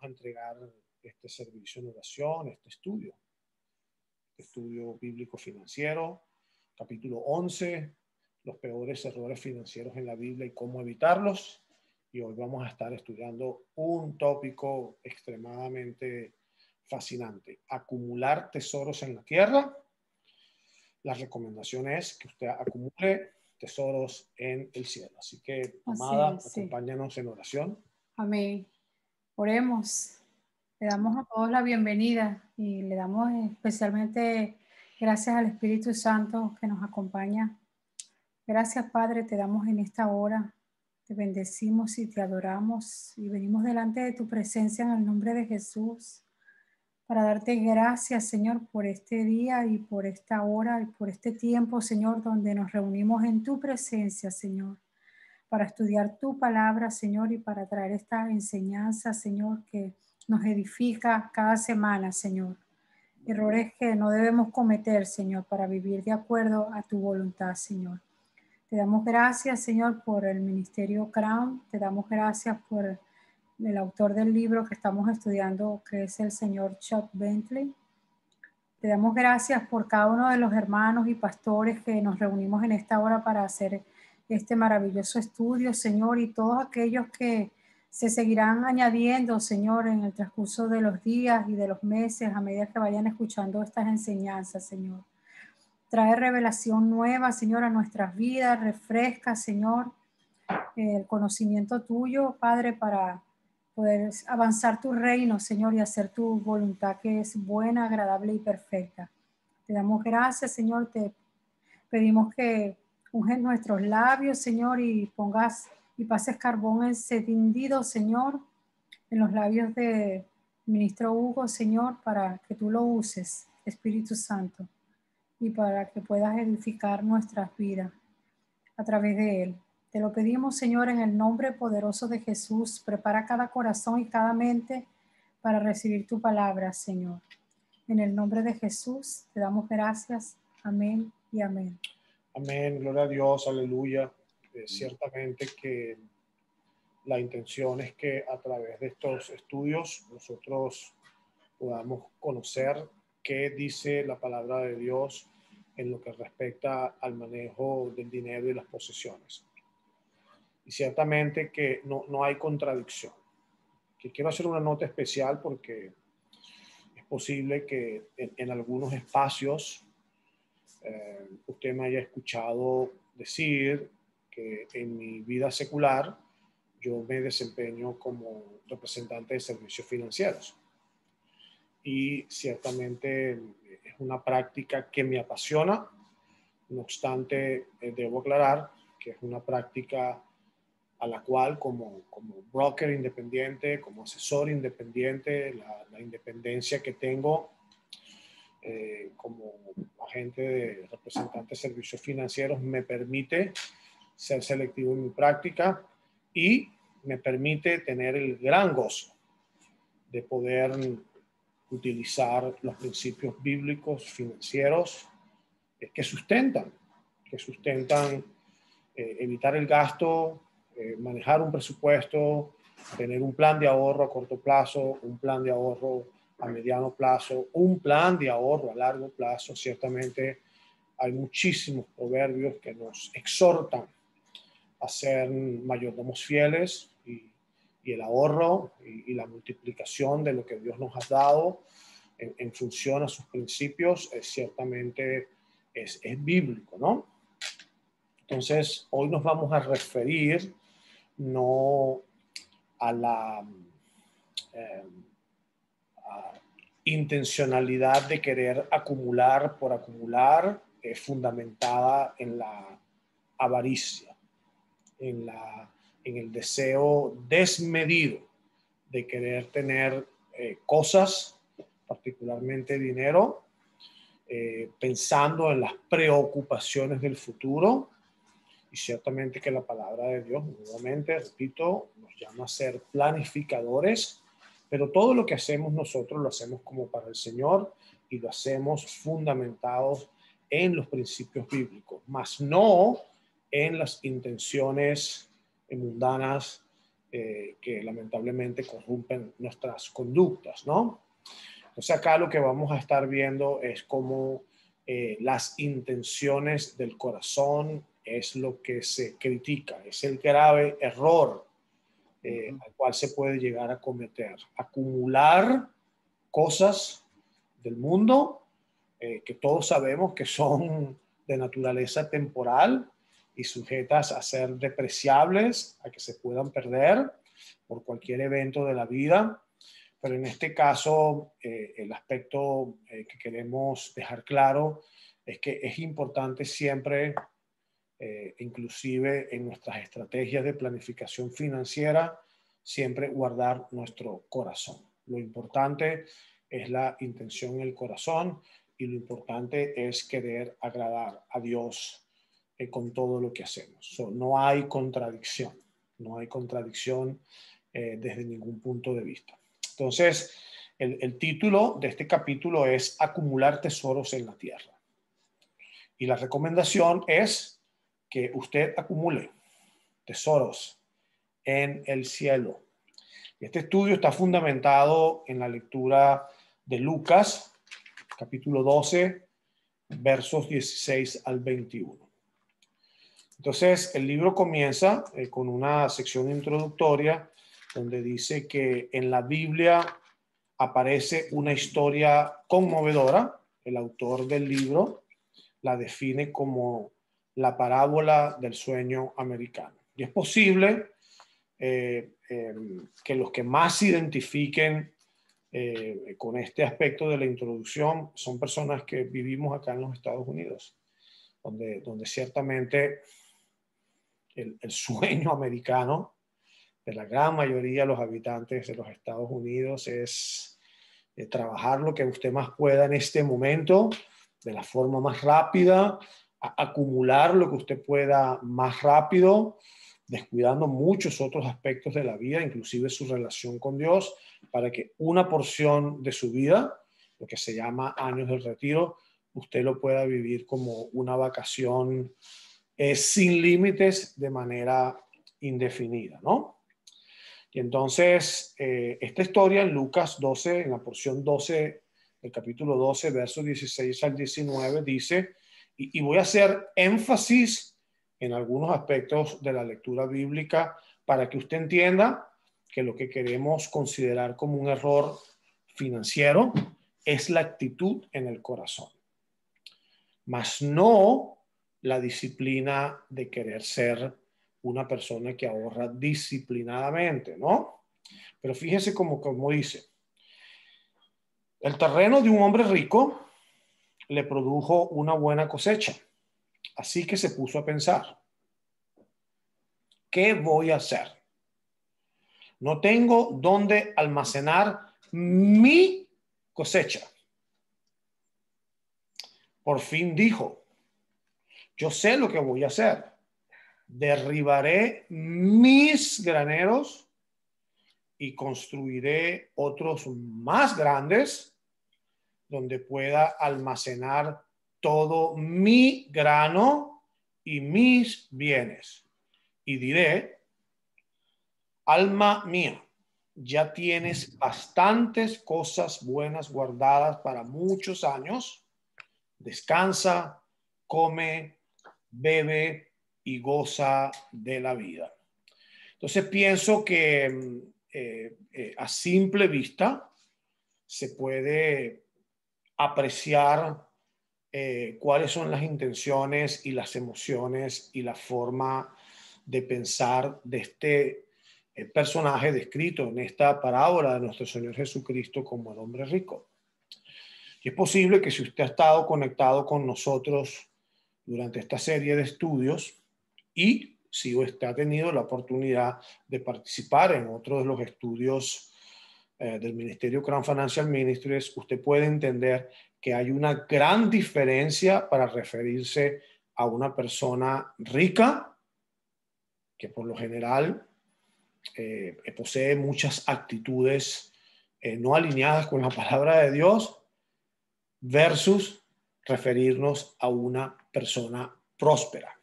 a entregar este servicio en oración, este estudio bíblico financiero, capítulo 11, los peores errores financieros en la Biblia y cómo evitarlos. Y hoy vamos a estar estudiando un tópico extremadamente fascinante: acumular tesoros en la tierra. La recomendación es que usted acumule tesoros en el cielo. Así que, amada, acompáñanos en oración. Amén. Oremos. Le damos a todos la bienvenida y le damos especialmente gracias al Espíritu Santo que nos acompaña. Gracias, Padre, te damos en esta hora. Te bendecimos y te adoramos y venimos delante de tu presencia en el nombre de Jesús para darte gracias, Señor, por este día y por esta hora y por este tiempo, Señor, donde nos reunimos en tu presencia, Señor, para estudiar tu palabra, Señor, y para traer esta enseñanza, Señor, que nos edifica cada semana, Señor. Errores que no debemos cometer, Señor, para vivir de acuerdo a tu voluntad, Señor. Te damos gracias, Señor, por el Ministerio Crown. Te damos gracias por el autor del libro que estamos estudiando, que es el señor Chuck Bentley. Te damos gracias por cada uno de los hermanos y pastores que nos reunimos en esta hora para hacer este maravilloso estudio, Señor, y todos aquellos que se seguirán añadiendo, Señor, en el transcurso de los días y de los meses a medida que vayan escuchando estas enseñanzas, Señor. Trae revelación nueva, Señor, a nuestras vidas, refresca, Señor, el conocimiento tuyo, Padre, para poder avanzar tu reino, Señor, y hacer tu voluntad que es buena, agradable y perfecta. Te damos gracias, Señor, te pedimos que unges nuestros labios, Señor, y pongas y pases carbón encendido, Señor, en los labios de ministro Hugo, Señor, para que tú lo uses, Espíritu Santo, y para que puedas edificar nuestras vidas a través de él. Te lo pedimos, Señor, en el nombre poderoso de Jesús. Prepara cada corazón y cada mente para recibir tu palabra, Señor. En el nombre de Jesús te damos gracias. Amén y amén. Amén, gloria a Dios, aleluya. Ciertamente que la intención es que a través de estos estudios nosotros podamos conocer qué dice la palabra de Dios en lo que respecta al manejo del dinero y las posesiones. Y ciertamente que no hay contradicción. Que quiero hacer una nota especial porque es posible que en algunos espacios usted me haya escuchado decir que en mi vida secular yo me desempeño como representante de servicios financieros. Y ciertamente es una práctica que me apasiona. No obstante, debo aclarar que es una práctica a la cual como broker independiente, como asesor independiente, la independencia que tengo como agente de representante de servicios financieros me permite ser selectivo en mi práctica y me permite tener el gran gozo de poder utilizar los principios bíblicos financieros que sustentan evitar el gasto, manejar un presupuesto, tener un plan de ahorro a corto plazo, un plan de ahorro a mediano plazo, un plan de ahorro a largo plazo. Ciertamente hay muchísimos proverbios que nos exhortan a ser mayordomos fieles y el ahorro y la multiplicación de lo que Dios nos ha dado en función a sus principios ciertamente es bíblico, ¿no? Entonces, hoy nos vamos a referir no a la intencionalidad de querer acumular por acumular, fundamentada en la avaricia, en el deseo desmedido de querer tener cosas, particularmente dinero, pensando en las preocupaciones del futuro. Y ciertamente que la palabra de Dios, nuevamente, repito, nos llama a ser planificadores, pero todo lo que hacemos nosotros lo hacemos como para el Señor y lo hacemos fundamentados en los principios bíblicos, más no en las intenciones mundanas que que lamentablemente corrompen nuestras conductas, ¿no? Entonces acá lo que vamos a estar viendo es cómo las intenciones del corazón es lo que se critica, es el grave error al cual se puede llegar a cometer. Acumular cosas del mundo que todos sabemos que son de naturaleza temporal y sujetas a ser depreciables, a que se puedan perder por cualquier evento de la vida. Pero en este caso, el aspecto que queremos dejar claro es que es importante siempre, inclusive en nuestras estrategias de planificación financiera, siempre guardar nuestro corazón. Lo importante es la intención en el corazón y lo importante es querer agradar a Dios con todo lo que hacemos. No hay contradicción, no hay contradicción desde ningún punto de vista. Entonces, el título de este capítulo es Acumular tesoros en la tierra. Y la recomendación es que usted acumule tesoros en el cielo. Este estudio está fundamentado en la lectura de Lucas, capítulo 12, versos 16 al 21. Entonces, el libro comienza con una sección introductoria donde dice que en la Biblia aparece una historia conmovedora. El autor del libro la define como la parábola del sueño americano. Y es posible que los que más se identifiquen con este aspecto de la introducción son personas que vivimos acá en los Estados Unidos, donde ciertamente el sueño americano de la gran mayoría de los habitantes de los Estados Unidos es trabajar lo que usted más pueda en este momento, de la forma más rápida, acumular lo que usted pueda más rápido, descuidando muchos otros aspectos de la vida, inclusive su relación con Dios, para que una porción de su vida, lo que se llama años del retiro, usted lo pueda vivir como una vacación sin límites de manera indefinida, ¿no? Y entonces, esta historia en Lucas 12, en la porción 12, el capítulo 12, versos 16 al 19, dice, y voy a hacer énfasis en algunos aspectos de la lectura bíblica para que usted entienda que lo que queremos considerar como un error financiero es la actitud en el corazón, mas no la disciplina de querer ser una persona que ahorra disciplinadamente, ¿no? Pero fíjese como dice, el terreno de un hombre rico le produjo una buena cosecha, así que se puso a pensar, ¿qué voy a hacer? No tengo dónde almacenar mi cosecha. Por fin dijo, yo sé lo que voy a hacer. Derribaré mis graneros y construiré otros más grandes donde pueda almacenar todo mi grano y mis bienes. Y diré, alma mía, ya tienes bastantes cosas buenas guardadas para muchos años. Descansa, come, bebe y goza de la vida. Entonces pienso que a simple vista se puede apreciar cuáles son las intenciones y las emociones y la forma de pensar de este personaje descrito en esta parábola de nuestro Señor Jesucristo como el hombre rico. Y es posible que si usted ha estado conectado con nosotros durante esta serie de estudios y si usted ha tenido la oportunidad de participar en otro de los estudios del Ministerio Crown Financial Ministries, usted puede entender que hay una gran diferencia para referirse a una persona rica, que por lo general posee muchas actitudes no alineadas con la palabra de Dios, versus referirnos a una persona próspera,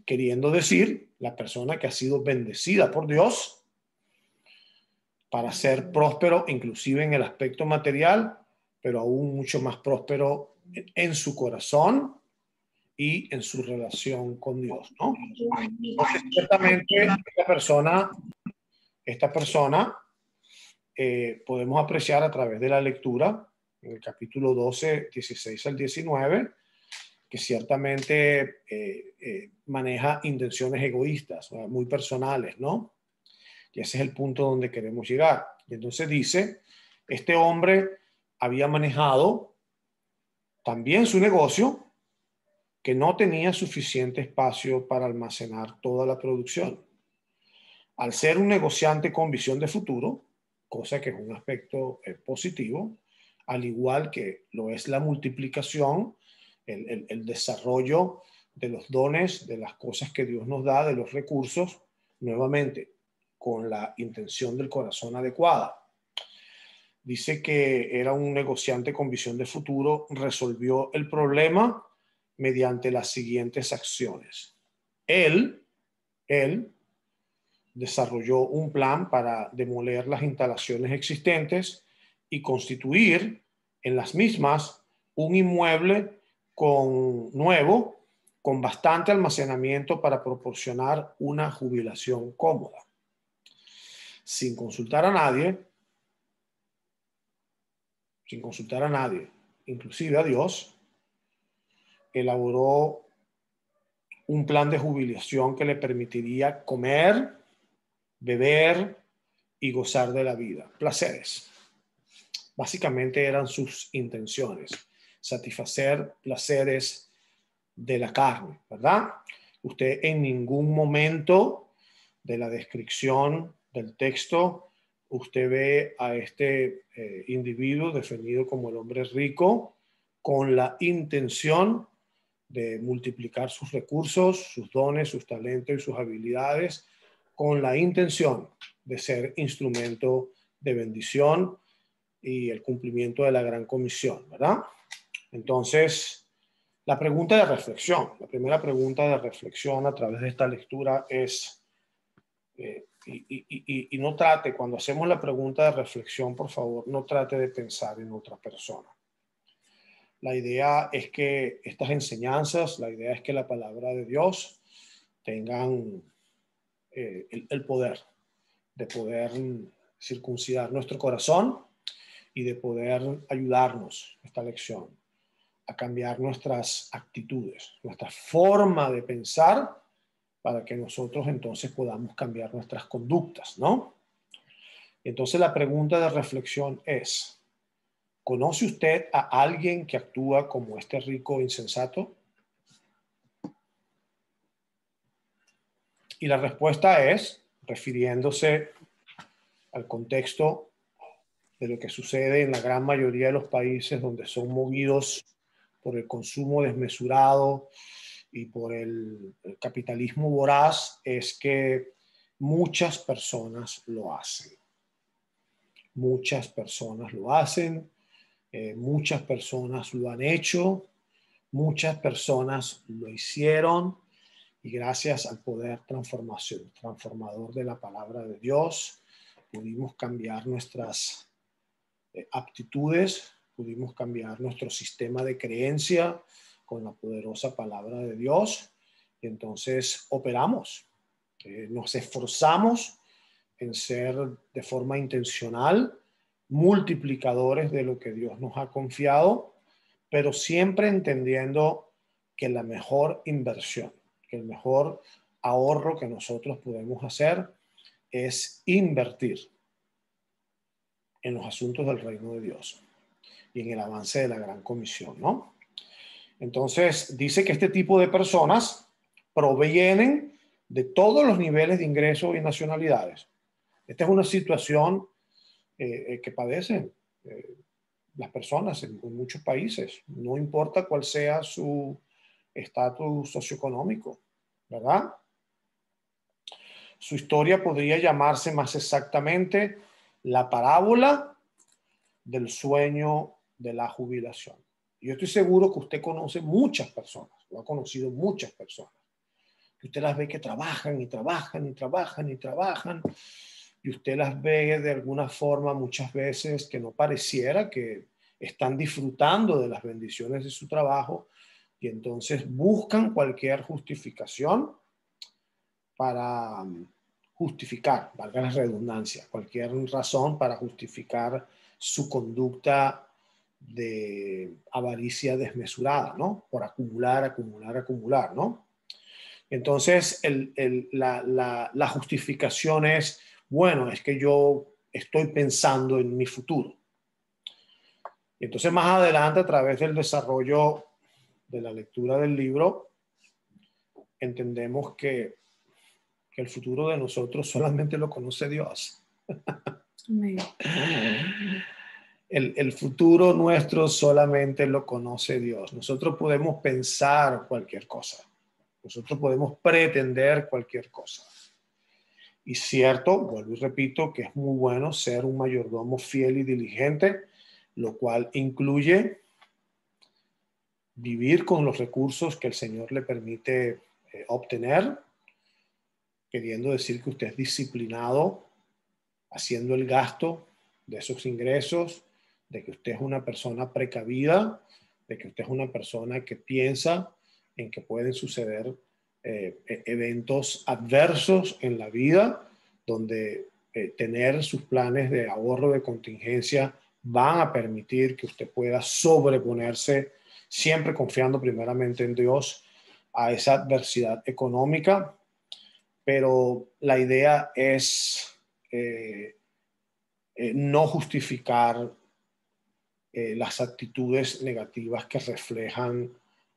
queriendo decir la persona que ha sido bendecida por Dios para ser próspero, inclusive en el aspecto material, pero aún mucho más próspero en su corazón y en su relación con Dios, ¿no? Entonces, ciertamente, esta persona podemos apreciar a través de la lectura, en el capítulo 12, 16 al 19, que ciertamente maneja intenciones egoístas, muy personales, ¿no? Y ese es el punto donde queremos llegar. Y entonces dice, este hombre había manejado también su negocio, que no tenía suficiente espacio para almacenar toda la producción. Al ser un negociante con visión de futuro, cosa que es un aspecto positivo, al igual que lo es la multiplicación, el desarrollo de los dones, de las cosas que Dios nos da, de los recursos, nuevamente, con la intención del corazón adecuada. Dice que era un negociante con visión de futuro, resolvió el problema mediante las siguientes acciones. Él desarrolló un plan para demoler las instalaciones existentes y constituir en las mismas un inmueble nuevo con bastante almacenamiento para proporcionar una jubilación cómoda. Sin consultar a nadie, inclusive a Dios, elaboró un plan de jubilación que le permitiría comer, beber y gozar de la vida. Placeres. Básicamente eran sus intenciones. Satisfacer placeres de la carne, ¿verdad? Usted en ningún momento de la descripción del texto, usted ve a este individuo definido como el hombre rico con la intención de multiplicar sus recursos, sus dones, sus talentos y sus habilidades, con la intención de ser instrumento de bendición y el cumplimiento de la gran comisión, ¿verdad? Entonces, la pregunta de reflexión, la primera pregunta de reflexión a través de esta lectura es, y no trate, cuando hacemos la pregunta de reflexión, por favor, no trate de pensar en otra persona. La idea es que estas enseñanzas, la idea es que la palabra de Dios tengan el poder de poder circuncidar nuestro corazón y de poder ayudarnos, esta lección, a cambiar nuestras actitudes, nuestra forma de pensar, para que nosotros entonces podamos cambiar nuestras conductas, ¿no? Entonces la pregunta de reflexión es, ¿conoce usted a alguien que actúa como este rico insensato? Y la respuesta es, refiriéndose al contexto de lo que sucede en la gran mayoría de los países donde son movidos por el consumo desmesurado y por el capitalismo voraz, es que muchas personas lo hacen. Muchas personas lo hacen, muchas personas lo han hecho, muchas personas lo hicieron, y gracias al poder transformador de la palabra de Dios, pudimos cambiar nuestras aptitudes, pudimos cambiar nuestro sistema de creencia con la poderosa palabra de Dios, y entonces operamos, nos esforzamos en ser de forma intencional multiplicadores de lo que Dios nos ha confiado, pero siempre entendiendo que la mejor inversión, que el mejor ahorro que nosotros podemos hacer es invertir en los asuntos del reino de Dios y en el avance de la gran comisión, ¿no? Entonces, dice que este tipo de personas provienen de todos los niveles de ingresos y nacionalidades. Esta es una situación que padecen las personas en muchos países, no importa cuál sea su estatus socioeconómico, ¿verdad? Su historia podría llamarse más exactamente la parábola del sueño de la jubilación. Yo estoy seguro que usted conoce muchas personas, o ha conocido muchas personas, que usted las ve que trabajan y trabajan y trabajan y trabajan, y usted las ve de alguna forma muchas veces que no pareciera que están disfrutando de las bendiciones de su trabajo y entonces buscan cualquier justificación para justificar, valga la redundancia, cualquier razón para justificar su conducta de avaricia desmesurada, ¿no? Por acumular, acumular, acumular, ¿no? Entonces, la justificación es, bueno, es que yo estoy pensando en mi futuro. Y entonces, más adelante, a través del desarrollo de la lectura del libro, entendemos que el futuro de nosotros solamente lo conoce Dios. El futuro nuestro solamente lo conoce Dios. Nosotros podemos pensar cualquier cosa. Nosotros podemos pretender cualquier cosa. Y cierto, vuelvo y repito, que es muy bueno ser un mayordomo fiel y diligente, lo cual incluye vivir con los recursos que el Señor le permite obtener, queriendo decir que usted es disciplinado, haciendo el gasto de esos ingresos, de que usted es una persona precavida, de que usted es una persona que piensa en que pueden suceder eventos adversos en la vida, donde tener sus planes de ahorro de contingencia van a permitir que usted pueda sobreponerse, siempre confiando primeramente en Dios, a esa adversidad económica. Pero la idea es no justificar las actitudes negativas que reflejan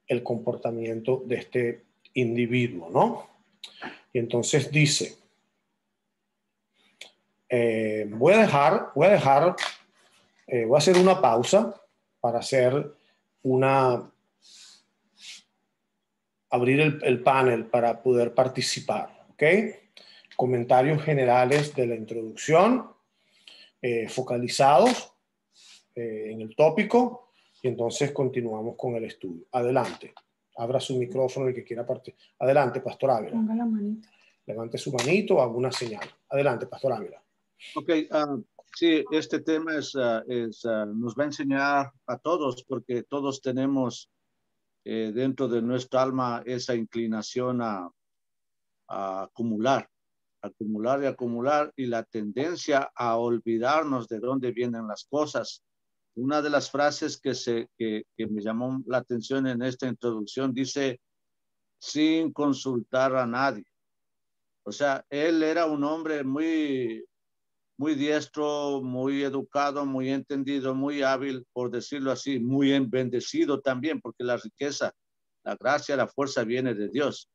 el comportamiento de este individuo, ¿no? Y entonces dice, voy a hacer una pausa para abrir el panel para poder participar, ¿ok? Comentarios generales de la introducción, focalizados en el tópico, y entonces continuamos con el estudio. Adelante. Abra su micrófono el que quiera partir. Adelante, Pastor Ávila. Ponga la manito. Levante su manito o alguna señal. Adelante, Pastor Ávila. Ok, sí, este tema nos va a enseñar a todos, porque todos tenemos dentro de nuestra alma esa inclinación a acumular y acumular, y la tendencia a olvidarnos de dónde vienen las cosas. Una de las frases que me llamó la atención en esta introducción dice, sin consultar a nadie. O sea, él era un hombre muy diestro, muy educado, muy entendido, muy hábil, por decirlo así, muy bendecido también, porque la riqueza, la gracia, la fuerza viene de Dios.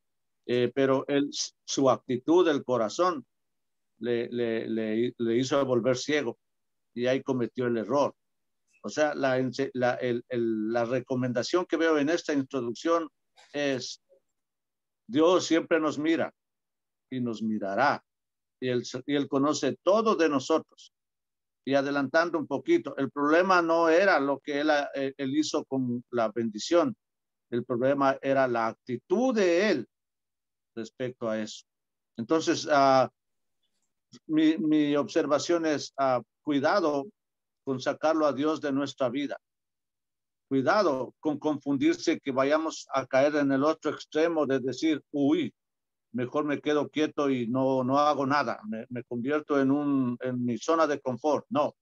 Pero su actitud, el corazón, le hizo volver ciego, y ahí cometió el error. O sea, la recomendación que veo en esta introducción es, Dios siempre nos mira y nos mirará, y él conoce todo de nosotros. Y adelantando un poquito, el problema no era lo que él hizo con la bendición, el problema era la actitud de él respecto a eso. Entonces, mi observación es, cuidado con sacarlo a Dios de nuestra vida. Cuidado con confundirse, que vayamos a caer en el otro extremo de decir, uy, mejor me quedo quieto y no hago nada, me convierto en mi zona de confort. No,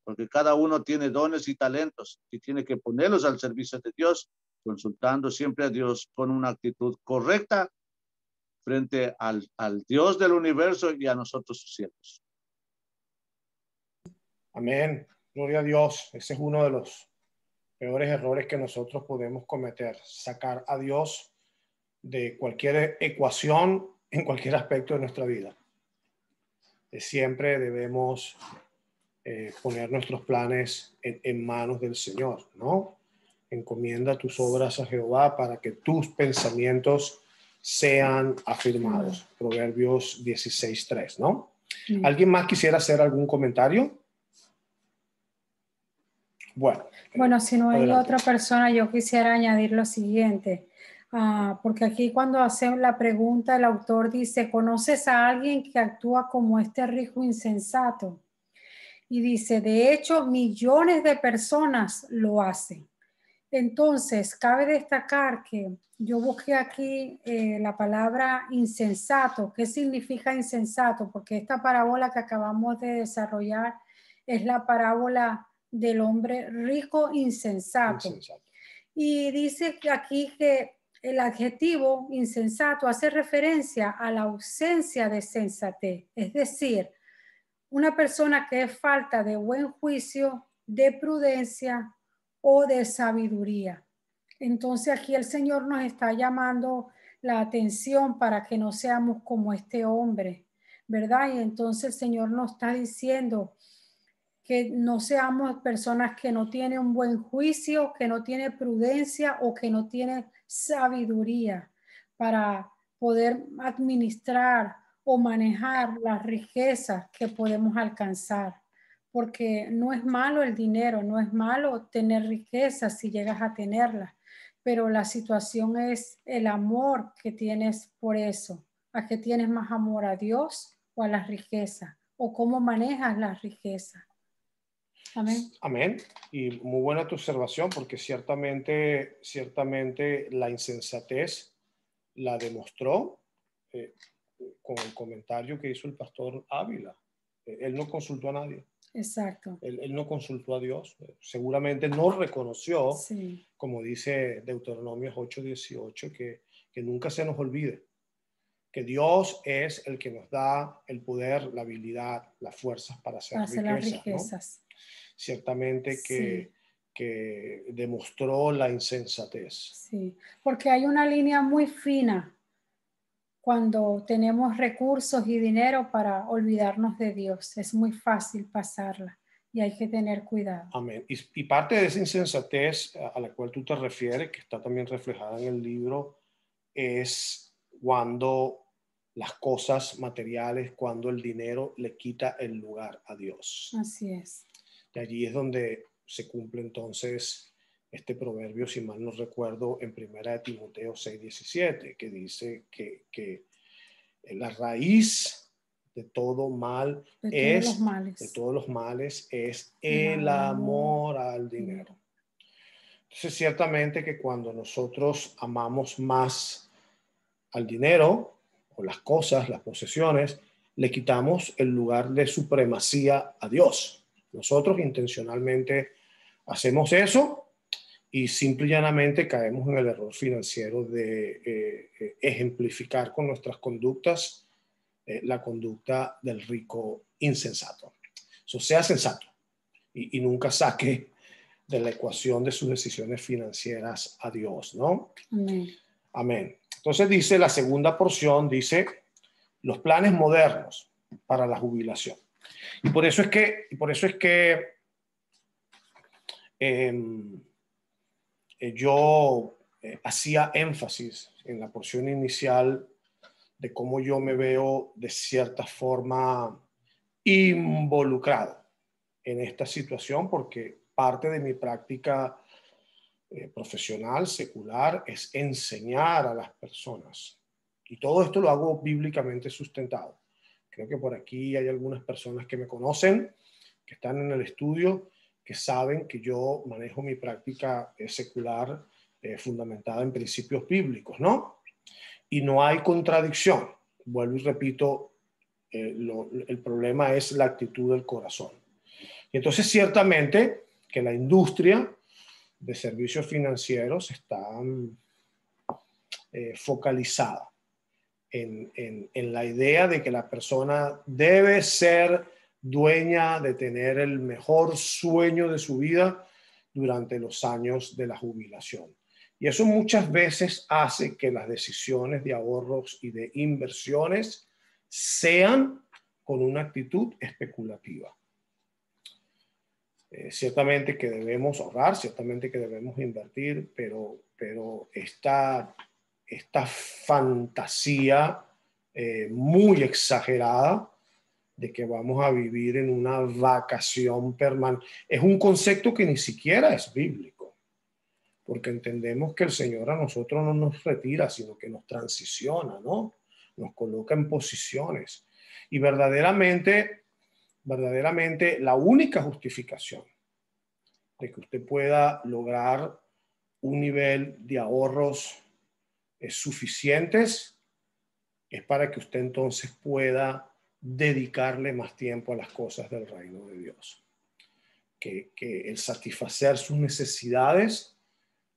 porque cada uno tiene dones y talentos y tiene que ponerlos al servicio de Dios, consultando siempre a Dios con una actitud correcta frente al Dios del universo y a nosotros sus siervos. Amén. Gloria a Dios. Ese es uno de los peores errores que nosotros podemos cometer, sacar a Dios de cualquier ecuación en cualquier aspecto de nuestra vida. Siempre debemos poner nuestros planes en manos del Señor, ¿no? Encomienda tus obras a Jehová para que tus pensamientos sean afirmados. Proverbios 16:3, ¿no? ¿Alguien más quisiera hacer algún comentario? Bueno, si no hay otra persona, yo quisiera añadir lo siguiente. Porque aquí cuando hacen la pregunta, el autor dice, ¿conoces a alguien que actúa como este rico insensato? Y dice, de hecho, millones de personas lo hacen. Entonces, cabe destacar que yo busqué aquí la palabra insensato. ¿Qué significa insensato? Porque esta parábola que acabamos de desarrollar es la parábola del hombre rico insensato. Y dice aquí que el adjetivo insensato hace referencia a la ausencia de sensatez, es decir, una persona que es falta de buen juicio, de prudencia o de sabiduría. Entonces aquí el Señor nos está llamando la atención para que no seamos como este hombre, ¿verdad? Y entonces el Señor nos está diciendo que no seamos personas que no tienen un buen juicio, que no tienen prudencia o que no tienen sabiduría para poder administrar o manejar las riquezas que podemos alcanzar. Porque no es malo el dinero, no es malo tener riquezas si llegas a tenerlas, pero la situación es el amor que tienes por eso. ¿A qué tienes más amor, a Dios o a las riquezas? ¿O cómo manejas las riquezas? Amén. Amén. Y muy buena tu observación, porque ciertamente la insensatez la demostró con el comentario que hizo el pastor Ávila. Él no consultó a nadie. Exacto. Él no consultó a Dios. Seguramente no reconoció, Sí. como dice Deuteronomio 8:18, que nunca se nos olvide que Dios es el que nos da el poder, la habilidad, las fuerzas para hacer las riquezas. ¿no? Ciertamente Sí. que demostró la insensatez. Sí, porque hay una línea muy fina cuando tenemos recursos y dinero para olvidarnos de Dios. Es muy fácil pasarla y hay que tener cuidado. Amén. Y parte de esa insensatez a la cual tú te refieres, que está también reflejada en el libro, es cuando las cosas materiales, cuando el dinero le quita el lugar a Dios. Así es. Y allí es donde se cumple entonces este proverbio, si mal no recuerdo, en 1 Timoteo 6:17, que dice que la raíz de todo mal de todos los males es el amor al dinero. Entonces, ciertamente que cuando nosotros amamos más al dinero o las cosas, las posesiones, le quitamos el lugar de supremacía a Dios. Nosotros intencionalmente hacemos eso y simple y llanamente caemos en el error financiero de ejemplificar con nuestras conductas la conducta del rico insensato. Eso sea sensato y nunca saque de la ecuación de sus decisiones financieras a Dios, ¿no? Amén. Amén. Entonces dice la segunda porción, dice los planes modernos para la jubilación. Y por eso es que yo hacía énfasis en la porción inicial de cómo yo me veo de cierta forma involucrado en esta situación, porque parte de mi práctica profesional, secular, es enseñar a las personas. Y todo esto lo hago bíblicamente sustentado. Creo que por aquí hay algunas personas que me conocen, que están en el estudio, que saben que yo manejo mi práctica secular fundamentada en principios bíblicos, ¿no? Y no hay contradicción. Vuelvo y repito, el problema es la actitud del corazón. Y entonces, ciertamente, que la industria de servicios financieros está focalizada en la idea de que la persona debe ser dueña de tener el mejor sueño de su vida durante los años de la jubilación. Y eso muchas veces hace que las decisiones de ahorros y de inversiones sean con una actitud especulativa. Ciertamente que debemos ahorrar, ciertamente que debemos invertir, pero esta fantasía muy exagerada de que vamos a vivir en una vacación permanente es un concepto que ni siquiera es bíblico. porque entendemos que el Señor a nosotros no nos retira, sino que nos transiciona, ¿no? Nos coloca en posiciones. Y verdaderamente la única justificación de que usted pueda lograr un nivel de ahorros suficientes es para que usted entonces pueda dedicarle más tiempo a las cosas del reino de Dios. Que el satisfacer sus necesidades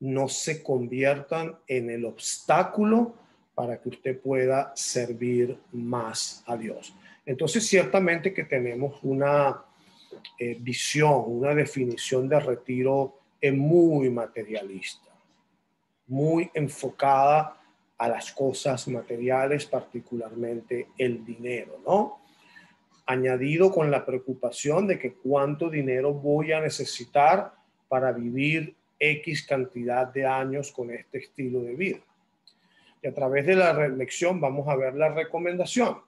no se conviertan en el obstáculo para que usted pueda servir más a Dios. Entonces, ciertamente que tenemos una visión, una definición de retiro muy materialista, muy enfocada a las cosas materiales, particularmente el dinero, ¿no? Añadido con la preocupación de que cuánto dinero voy a necesitar para vivir X cantidad de años con este estilo de vida. Y a través de la reflexión vamos a ver la recomendación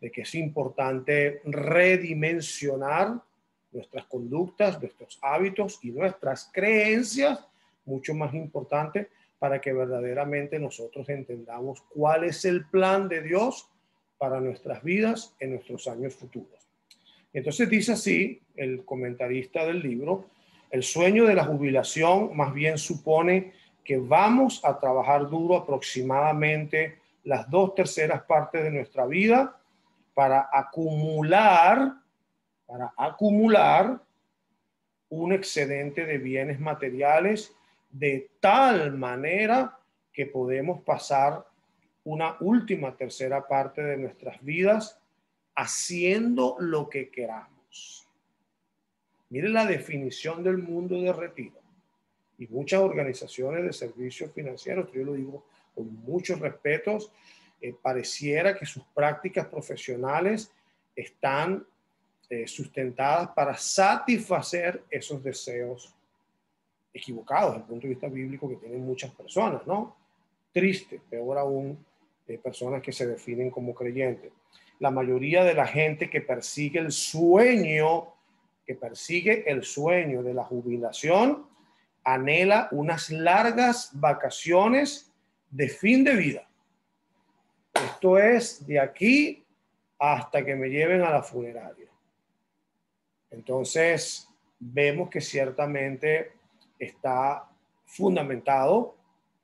de que es importante redimensionar nuestras conductas, nuestros hábitos y nuestras creencias, mucho más importante, para que verdaderamente nosotros entendamos cuál es el plan de Dios para nuestras vidas en nuestros años futuros. Entonces dice así el comentarista del libro: el sueño de la jubilación más bien supone que vamos a trabajar duro aproximadamente las 2/3 partes de nuestra vida para acumular un excedente de bienes materiales de tal manera que podemos pasar una última 1/3 parte de nuestras vidas haciendo lo que queramos. Mire la definición del mundo de retiro. Y muchas organizaciones de servicios financieros, yo lo digo con muchos respetos, pareciera que sus prácticas profesionales están sustentadas para satisfacer esos deseos equivocados desde el punto de vista bíblico que tienen muchas personas, ¿no? Triste, peor aún, personas que se definen como creyentes. La mayoría de la gente que persigue el sueño de la jubilación anhela unas largas vacaciones de fin de vida. Esto es de aquí hasta que me lleven a la funeraria. Entonces, vemos que ciertamente está fundamentado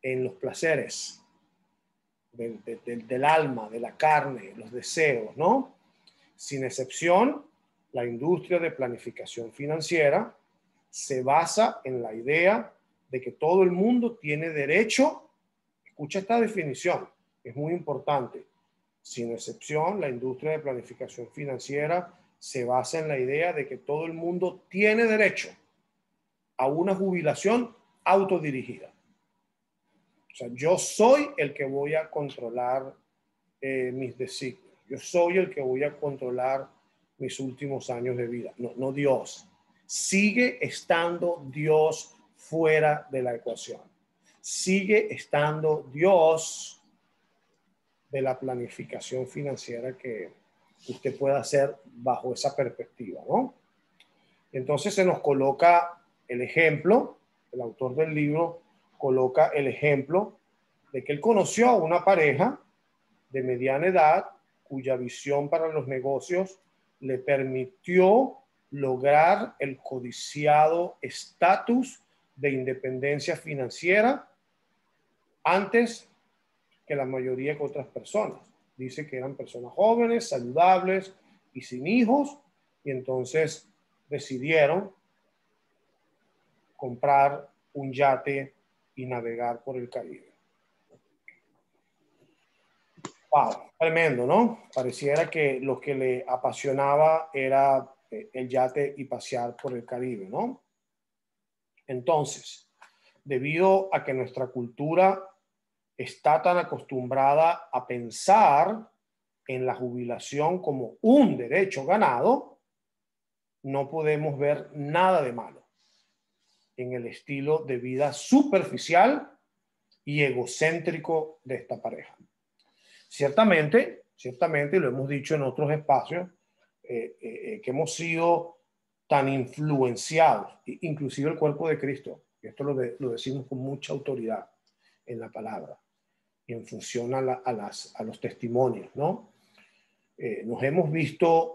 en los placeres del alma, de la carne, los deseos, ¿no? Sin excepción, la industria de planificación financiera se basa en la idea de que todo el mundo tiene derecho. Escucha esta definición, es muy importante. Sin excepción, la industria de planificación financiera se basa en la idea de que todo el mundo tiene derecho a una jubilación autodirigida. O sea, yo soy el que voy a controlar mis designios. Yo soy el que voy a controlar mis últimos años de vida. No Dios. Sigue estando Dios fuera de la ecuación. Sigue estando Dios de la planificación financiera que usted pueda hacer bajo esa perspectiva, ¿no? Entonces se nos coloca el ejemplo, el autor del libro coloca el ejemplo de que él conoció a una pareja de mediana edad cuya visión para los negocios le permitió lograr el codiciado estatus de independencia financiera antes que la mayoría de otras personas. Dice que eran personas jóvenes, saludables y sin hijos, y entonces decidieron comprar un yate y navegar por el Caribe. Wow, tremendo, ¿no? Pareciera que lo que le apasionaba era el yate y pasear por el Caribe, ¿no? Entonces, debido a que nuestra cultura está tan acostumbrada a pensar en la jubilación como un derecho ganado, no podemos ver nada de malo en el estilo de vida superficial y egocéntrico de esta pareja. Ciertamente, lo hemos dicho en otros espacios, que hemos sido tan influenciados, inclusive el cuerpo de Cristo, Esto lo decimos con mucha autoridad en la palabra y en función a los testimonios, ¿no? Nos hemos visto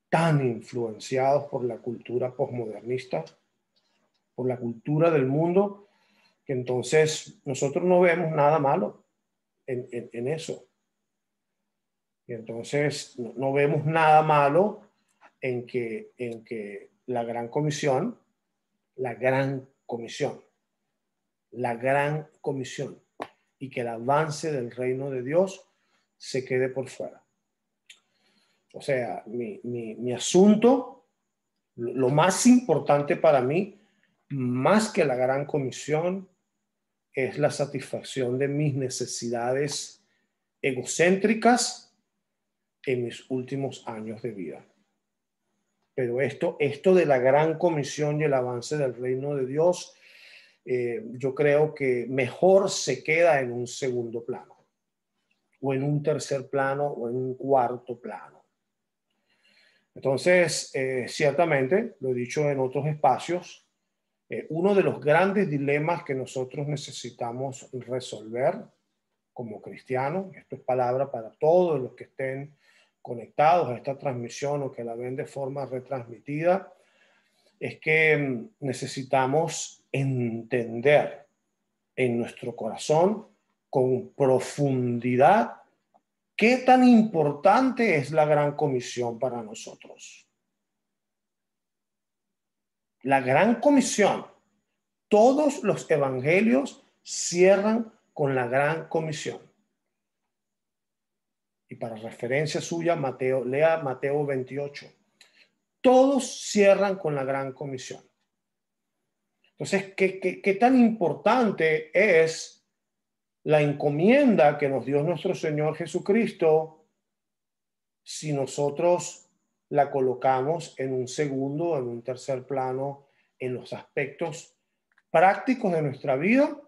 tan influenciados por la cultura posmodernista, por la cultura del mundo, que entonces nosotros no vemos nada malo en eso. Y entonces no vemos nada malo en que la gran comisión, la gran comisión, la gran comisión, y que el avance del reino de Dios se quede por fuera. O sea, mi asunto, lo más importante para mí, más que la gran comisión, es la satisfacción de mis necesidades egocéntricas en mis últimos años de vida. Pero esto de la gran comisión y el avance del reino de Dios, yo creo que mejor se queda en un segundo plano, o en un tercer plano, o en un cuarto plano. Entonces, ciertamente, lo he dicho en otros espacios, uno de los grandes dilemas que nosotros necesitamos resolver como cristianos, esto es palabra para todos los que estén conectados a esta transmisión o que la ven de forma retransmitida, es que necesitamos entender en nuestro corazón con profundidad qué tan importante es la gran comisión para nosotros. La gran comisión, todos los evangelios cierran con la gran comisión. Y para referencia suya, lea Mateo 28. Todos cierran con la gran comisión. Entonces, ¿qué tan importante es la encomienda que nos dio nuestro Señor Jesucristo si nosotros la colocamos en un segundo o en un tercer plano en los aspectos prácticos de nuestra vida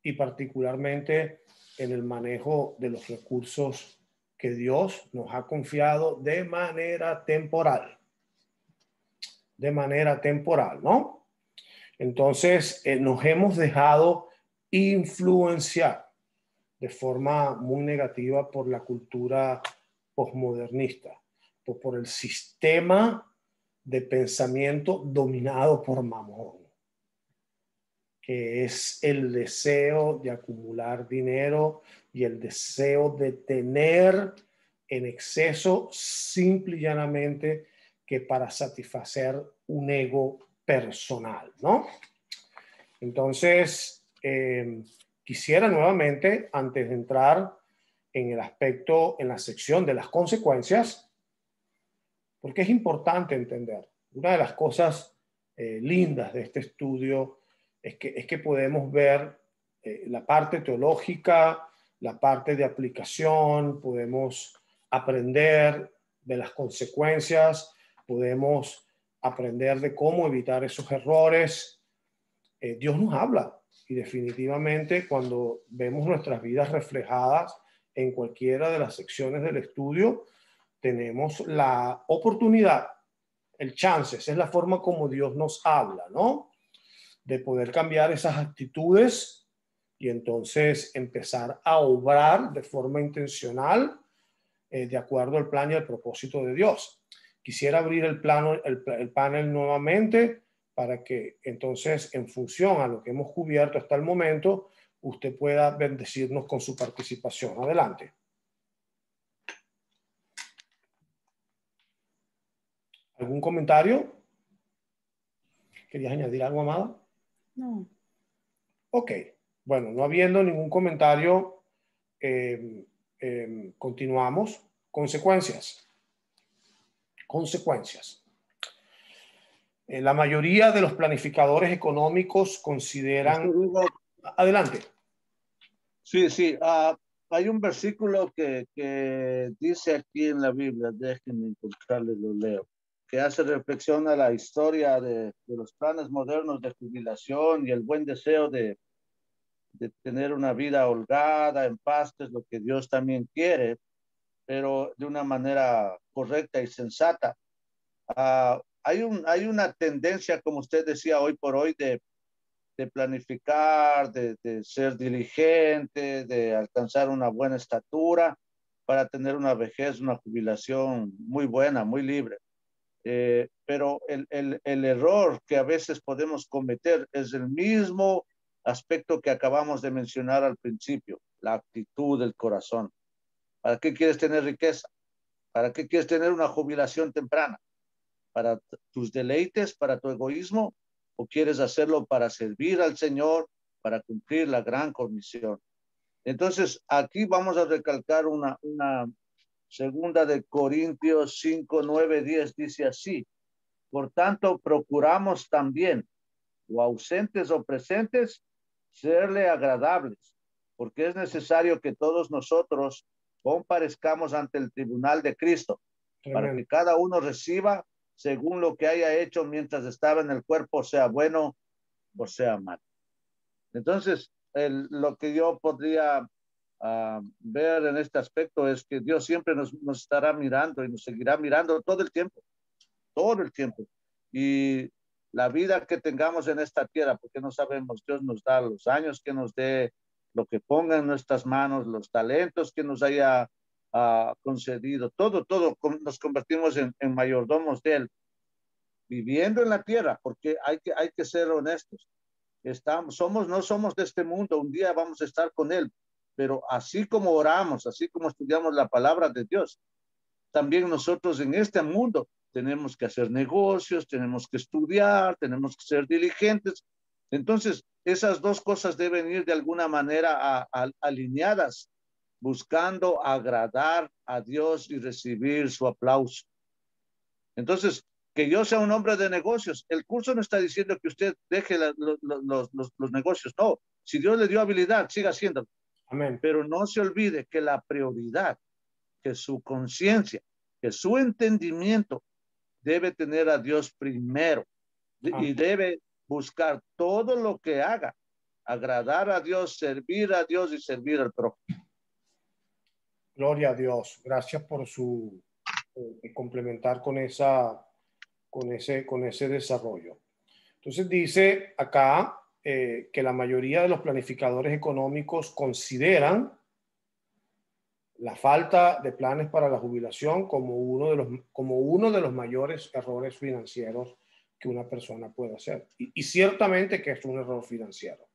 y particularmente en el manejo de los recursos que Dios nos ha confiado de manera temporal? De manera temporal, ¿no? Entonces, nos hemos dejado influenciar de forma muy negativa por la cultura posmodernista, por el sistema de pensamiento dominado por Mamón, que es el deseo de acumular dinero y el deseo de tener en exceso simple y llanamente que para satisfacer un ego personal, ¿no? Entonces, quisiera nuevamente, antes de entrar en el aspecto, en la sección de las consecuencias, porque es importante entender, una de las cosas lindas de este estudio es que podemos ver la parte teológica, la parte de aplicación, podemos aprender de las consecuencias, podemos aprender de cómo evitar esos errores. Dios nos habla y definitivamente cuando vemos nuestras vidas reflejadas en cualquiera de las secciones del estudio, tenemos la oportunidad, el chance, esa es la forma como Dios nos habla, ¿no? De poder cambiar esas actitudes y entonces empezar a obrar de forma intencional de acuerdo al plan y al propósito de Dios. Quisiera abrir el panel nuevamente para que entonces, en función a lo que hemos cubierto hasta el momento, usted pueda bendecirnos con su participación. Adelante. ¿Algún comentario? ¿Querías añadir algo, Amada? No. Ok. Bueno, no habiendo ningún comentario, continuamos. Consecuencias. Consecuencias. La mayoría de los planificadores económicos consideran... Adelante. Sí, sí. Hay un versículo que dice aquí en la Biblia, déjenme buscarle, lo leo, que hace reflexión a la historia de los planes modernos de jubilación y el buen deseo de tener una vida holgada, en paz, que es lo que Dios también quiere, pero de una manera correcta y sensata. Hay una tendencia, como usted decía hoy por hoy, de planificar, de ser diligente, de alcanzar una buena estatura para tener una vejez, una jubilación muy buena, muy libre. Pero el error que a veces podemos cometer es el mismo aspecto que acabamos de mencionar al principio, la actitud del corazón. ¿Para qué quieres tener riqueza? ¿Para qué quieres tener una jubilación temprana? ¿Para tus deleites, para tu egoísmo? ¿O quieres hacerlo para servir al Señor, para cumplir la gran comisión? Entonces, aquí vamos a recalcar una segunda de Corintios 5, 9, 10, dice así: por tanto, procuramos también, o ausentes o presentes, serle agradables, porque es necesario que todos nosotros comparezcamos ante el tribunal de Cristo, para que cada uno reciba según lo que haya hecho mientras estaba en el cuerpo, sea bueno o sea malo. Entonces, lo que yo podría ver en este aspecto es que Dios siempre nos estará mirando y nos seguirá mirando todo el tiempo. Y la vida que tengamos en esta tierra, porque no sabemos, Dios nos da los años que nos dé, lo que ponga en nuestras manos, los talentos que nos haya concedido, todo nos convertimos en mayordomos de Él, viviendo en la tierra, porque hay que ser honestos. No somos de este mundo, un día vamos a estar con Él, pero así como oramos, así como estudiamos la palabra de Dios, también nosotros en este mundo tenemos que hacer negocios, tenemos que estudiar, tenemos que ser diligentes. Entonces, esas dos cosas deben ir de alguna manera alineadas, buscando agradar a Dios y recibir su aplauso. Entonces, que yo sea un hombre de negocios, el curso no está diciendo que usted deje los negocios, no. Si Dios le dio habilidad, siga haciéndolo. Amén. Pero no se olvide que la prioridad, que su conciencia, que su entendimiento debe tener a Dios primero y debe buscar todo lo que haga, agradar a Dios, servir a Dios y servir al prójimo. Gloria a Dios. Gracias por su complementar con ese desarrollo. Entonces dice acá que la mayoría de los planificadores económicos consideran la falta de planes para la jubilación como uno de los mayores errores financieros que una persona puede hacer. Y ciertamente que es un error financiero.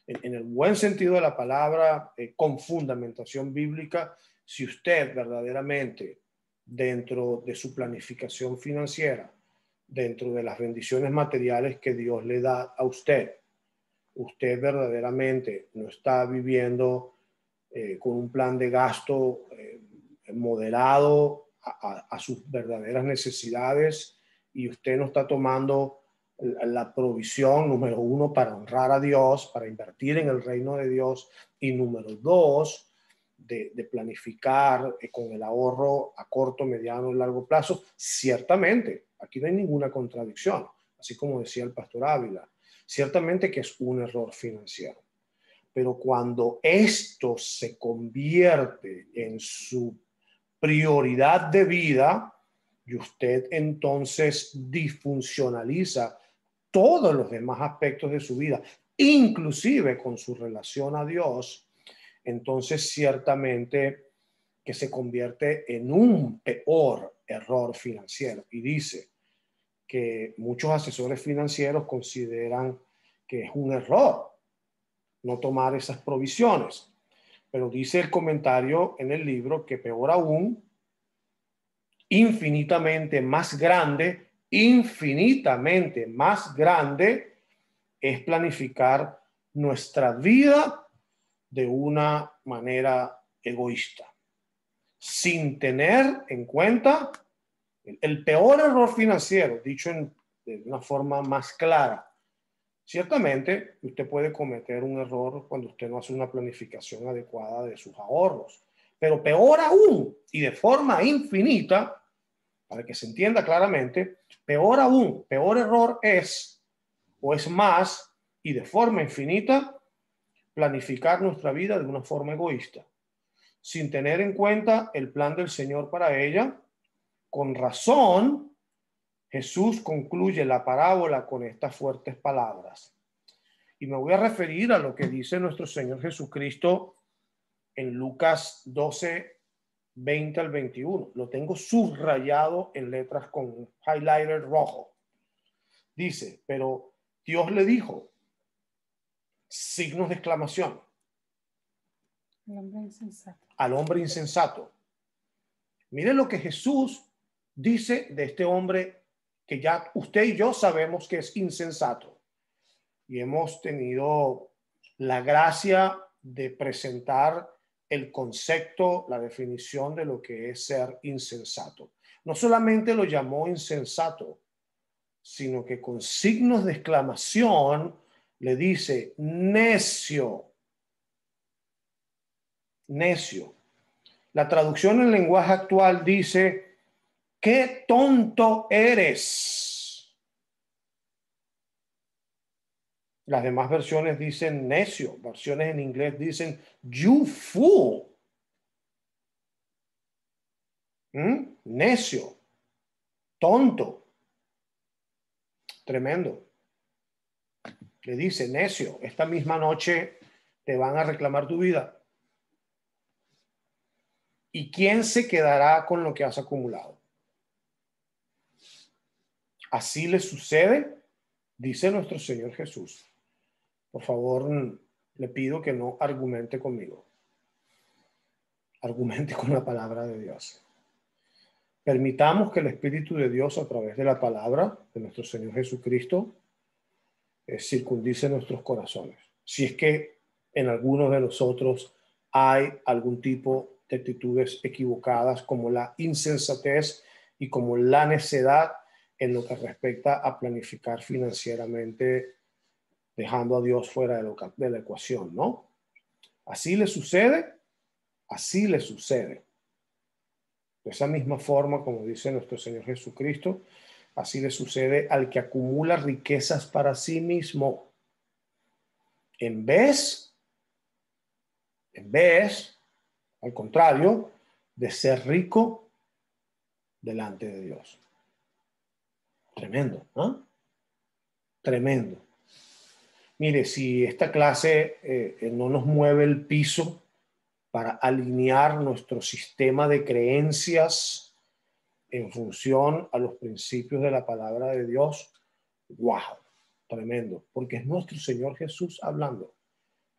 En el buen sentido de la palabra, con fundamentación bíblica, si usted verdaderamente dentro de su planificación financiera, dentro de las bendiciones materiales que Dios le da a usted, usted verdaderamente no está viviendo con un plan de gasto moderado a sus verdaderas necesidades, y usted no está tomando la provisión, número uno, para honrar a Dios, para invertir en el reino de Dios, y número dos, de planificar con el ahorro a corto, mediano y largo plazo. Ciertamente, aquí no hay ninguna contradicción, así como decía el pastor Ávila, ciertamente que es un error financiero. Pero cuando esto se convierte en su prioridad de vida y usted entonces disfuncionaliza todos los demás aspectos de su vida, inclusive con su relación a Dios, entonces ciertamente que se convierte en un peor error financiero. Y dice que muchos asesores financieros consideran que es un error no tomar esas provisiones. Pero dice el comentario en el libro que peor aún, infinitamente más grande es planificar nuestra vida de una manera egoísta, sin tener en cuenta el peor error financiero, dicho de una forma más clara. Ciertamente, usted puede cometer un error cuando usted no hace una planificación adecuada de sus ahorros, pero peor aún y de forma infinita, para que se entienda claramente, peor aún, peor error es, o es más, y de forma infinita, planificar nuestra vida de una forma egoísta, sin tener en cuenta el plan del Señor para ella. Con razón, Jesús concluye la parábola con estas fuertes palabras: Y me voy a referir a lo que dice nuestro Señor Jesucristo en Lucas 12, 20 al 21. Lo tengo subrayado en letras con highlighter rojo. Dice, pero Dios le dijo, signos de exclamación, al hombre insensato. Miren lo que Jesús dice de este hombre que ya usted y yo sabemos que es insensato. Y hemos tenido la gracia de presentar el concepto, la definición de lo que es ser insensato. No solamente lo llamó insensato, sino que con signos de exclamación le dice necio. Necio. La traducción en lenguaje actual dice, ¡qué tonto eres! Las demás versiones dicen necio. Versiones en inglés dicen you fool. Necio. Tonto. Tremendo. Le dice, necio, esta misma noche te van a reclamar tu vida. ¿Y quién se quedará con lo que has acumulado? Así le sucede, dice nuestro Señor Jesús. Por favor, le pido que no argumente conmigo. Argumente con la palabra de Dios. Permitamos que el Espíritu de Dios, a través de la palabra de nuestro Señor Jesucristo, circundice nuestros corazones. Si es que en algunos de nosotros hay algún tipo de actitudes equivocadas, como la insensatez y como la necedad en lo que respecta a planificar financieramente, dejando a Dios fuera de la ecuación, ¿no? Así le sucede, así le sucede. De esa misma forma, como dice nuestro Señor Jesucristo, así le sucede al que acumula riquezas para sí mismo, en vez, al contrario, de ser rico delante de Dios. Tremendo, ¿no? Tremendo. Mire, si esta clase no nos mueve el piso para alinear nuestro sistema de creencias en función a los principios de la palabra de Dios, ¡wow! Tremendo, porque es nuestro Señor Jesús hablando.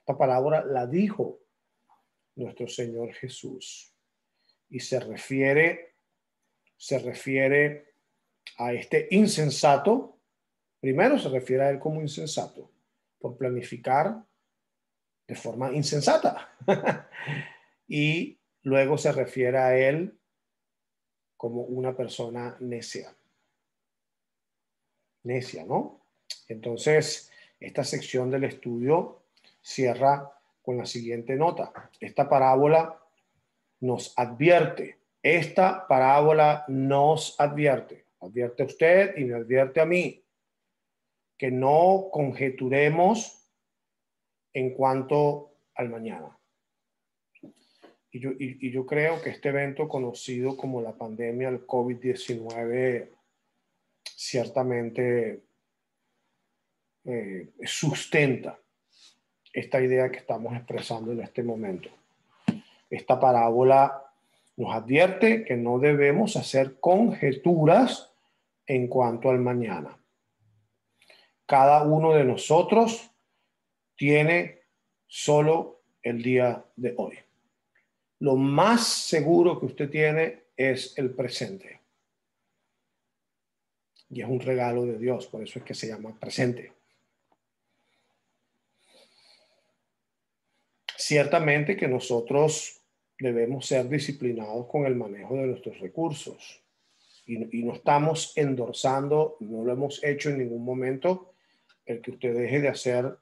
Esta palabra la dijo nuestro Señor Jesús y se refiere a este insensato. Primero se refiere a él como insensato por planificar de forma insensata y luego se refiere a él como una persona necia, ¿no? Entonces, esta sección del estudio cierra con la siguiente nota. Esta parábola nos advierte. Esta parábola nos advierte. Advierte a usted y me advierte a mí que no conjeturemos en cuanto al mañana. Y yo creo que este evento conocido como la pandemia, el COVID-19, ciertamente sustenta esta idea que estamos expresando en este momento. Esta parábola nos advierte que no debemos hacer conjeturas en cuanto al mañana. Cada uno de nosotros tiene solo el día de hoy. Lo más seguro que usted tiene es el presente. Y es un regalo de Dios, por eso es que se llama presente. Ciertamente que nosotros debemos ser disciplinados con el manejo de nuestros recursos. Y no estamos endorsando, no lo hemos hecho en ningún momento, el que usted deje de hacer,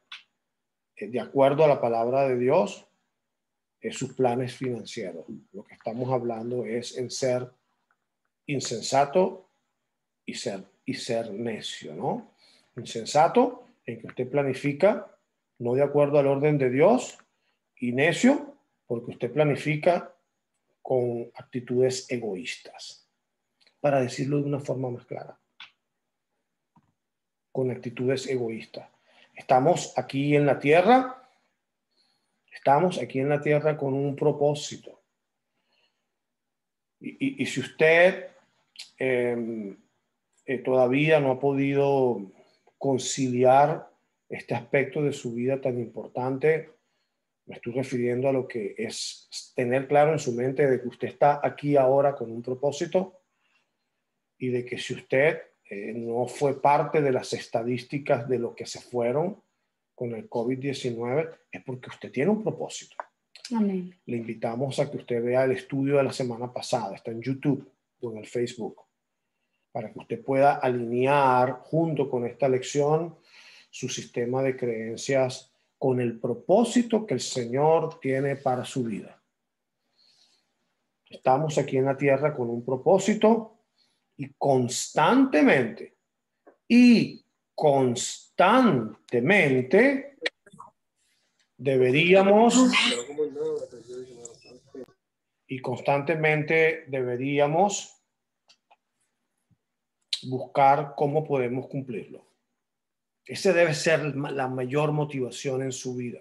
de acuerdo a la palabra de Dios, sus planes financieros. Lo que estamos hablando es en ser insensato y ser necio, ¿no? Insensato en que usted planifica no de acuerdo al orden de Dios, y necio porque usted planifica con actitudes egoístas, para decirlo de una forma más clara, con actitudes egoístas. Estamos aquí en la tierra. Estamos aquí en la tierra con un propósito. Y si usted todavía no ha podido conciliar este aspecto de su vida tan importante, me estoy refiriendo a lo que es tener claro en su mente de que usted está aquí ahora con un propósito y de que si usted no fue parte de las estadísticas de lo que se fueron con el COVID-19, es porque usted tiene un propósito. Amén. Le invitamos a que usted vea el estudio de la semana pasada, está en YouTube o en el Facebook, para que usted pueda alinear junto con esta lección su sistema de creencias con el propósito que el Señor tiene para su vida. Estamos aquí en la tierra con un propósito y constantemente deberíamos buscar cómo podemos cumplirlo. Esa debe ser la mayor motivación en su vida.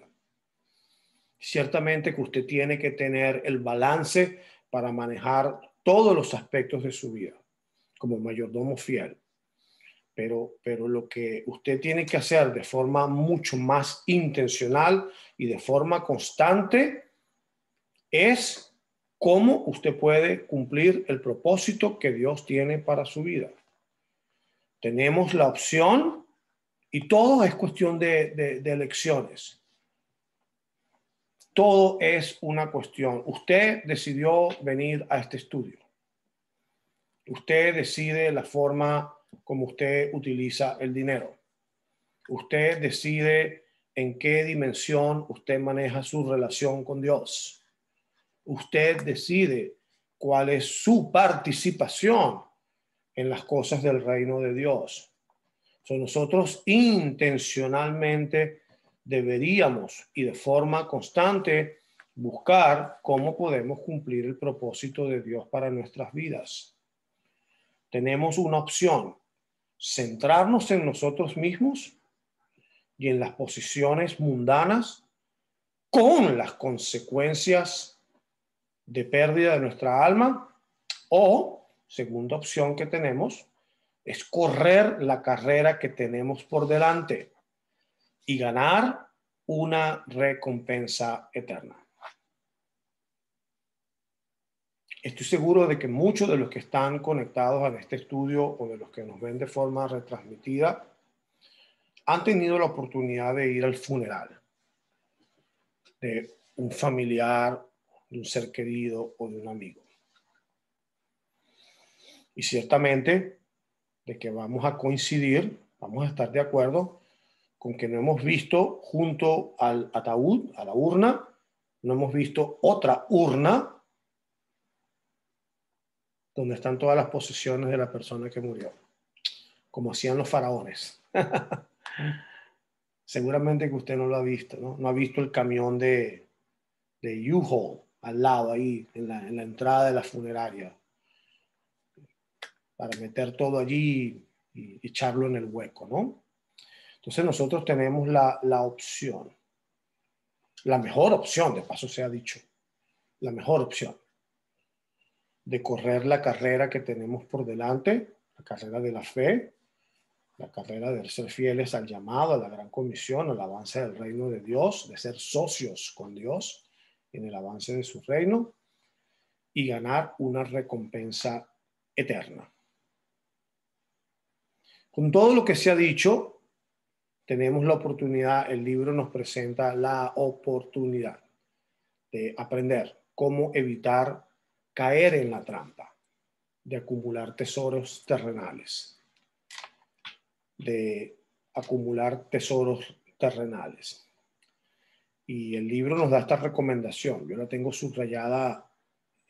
Ciertamente que usted tiene que tener el balance para manejar todos los aspectos de su vida como mayordomo fiel. Pero lo que usted tiene que hacer de forma mucho más intencional y de forma constante es cómo usted puede cumplir el propósito que Dios tiene para su vida. Tenemos la opción y todo es cuestión de elecciones. Todo es una cuestión. Usted decidió venir a este estudio. Usted decide la forma como usted utiliza el dinero. Usted decide en qué dimensión usted maneja su relación con Dios. Usted decide cuál es su participación en las cosas del reino de Dios. Nosotros intencionalmente deberíamos y de forma constante buscar cómo podemos cumplir el propósito de Dios para nuestras vidas. Tenemos una opción: centrarnos en nosotros mismos y en las posiciones mundanas con las consecuencias de pérdida de nuestra alma, o segunda opción que tenemos es correr la carrera que tenemos por delante y ganar una recompensa eterna. Estoy seguro de que muchos de los que están conectados a este estudio o de los que nos ven de forma retransmitida han tenido la oportunidad de ir al funeral de un familiar, de un ser querido o de un amigo. Y ciertamente de que vamos a coincidir, vamos a estar de acuerdo con que no hemos visto junto al ataúd, a la urna, no hemos visto otra urna donde están todas las posesiones de la persona que murió, como hacían los faraones. Seguramente que usted no lo ha visto, ¿no? No ha visto el camión de U-Haul al lado ahí, en la entrada de la funeraria, para meter todo allí y echarlo en el hueco, ¿no? Entonces nosotros tenemos la opción, la mejor opción, de paso se ha dicho, la mejor opción de correr la carrera que tenemos por delante, la carrera de la fe, la carrera de ser fieles al llamado, a la gran comisión, al avance del reino de Dios, de ser socios con Dios en el avance de su reino y ganar una recompensa eterna. Con todo lo que se ha dicho, tenemos la oportunidad, el libro nos presenta la oportunidad de aprender cómo evitar caer en la trampa de acumular tesoros terrenales, Y el libro nos da esta recomendación. Yo la tengo subrayada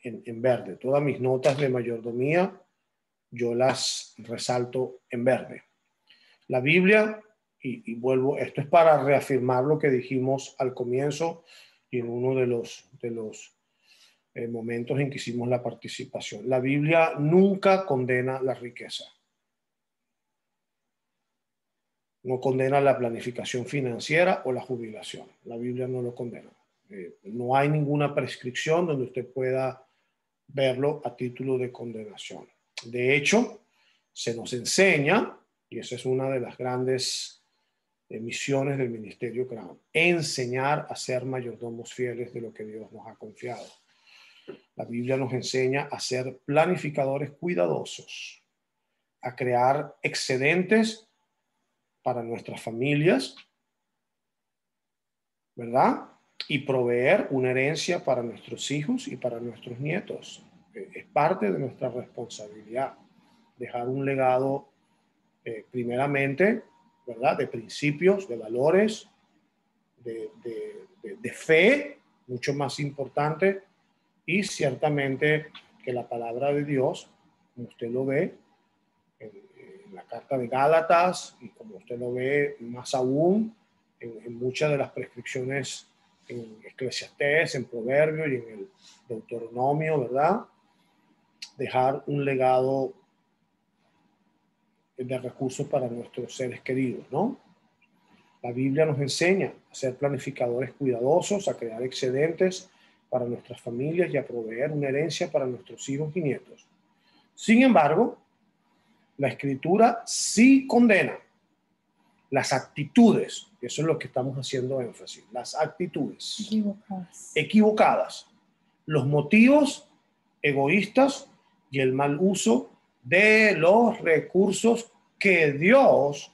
en verde. Todas mis notas de mayordomía, yo las resalto en verde. La Biblia, y vuelvo, esto es para reafirmar lo que dijimos al comienzo y en uno de los momentos en que hicimos la participación. La Biblia nunca condena la riqueza. No condena la planificación financiera o la jubilación. La Biblia no lo condena. No hay ninguna prescripción donde usted pueda verlo a título de condenación. De hecho, se nos enseña, y esa es una de las grandes misiones del Ministerio Crown, enseñar a ser mayordomos fieles de lo que Dios nos ha confiado. La Biblia nos enseña a ser planificadores cuidadosos, a crear excedentes para nuestras familias, ¿verdad? Y proveer una herencia para nuestros hijos y para nuestros nietos. Es parte de nuestra responsabilidad dejar un legado, primeramente, ¿verdad? De principios, de valores, de fe, mucho más importante, y ciertamente que la palabra de Dios, como usted lo ve en la carta de Gálatas, y como usted lo ve más aún en muchas de las prescripciones en Eclesiastés, en Proverbios y en el Deuteronomio, ¿verdad? Dejar un legado de recursos para nuestros seres queridos, ¿no? La Biblia nos enseña a ser planificadores cuidadosos, a crear excedentes para nuestras familias y a proveer una herencia para nuestros hijos y nietos. Sin embargo, la Escritura sí condena las actitudes, y eso es lo que estamos haciendo énfasis, las actitudes equivocadas, los motivos egoístas y el mal uso de los recursos que Dios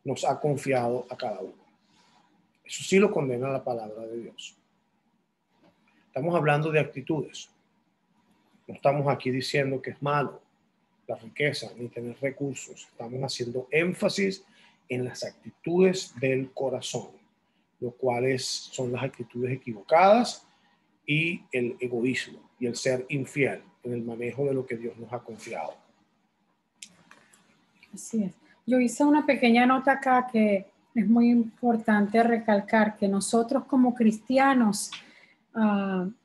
nos ha confiado a cada uno. Eso sí lo condena la palabra de Dios. Estamos hablando de actitudes. No estamos aquí diciendo que es malo la riqueza ni tener recursos. Estamos haciendo énfasis en las actitudes del corazón, lo cuales son las actitudes equivocadas y el egoísmo y el ser infiel en el manejo de lo que Dios nos ha confiado. Así es. Yo hice una pequeña nota acá que es muy importante recalcar que nosotros como cristianos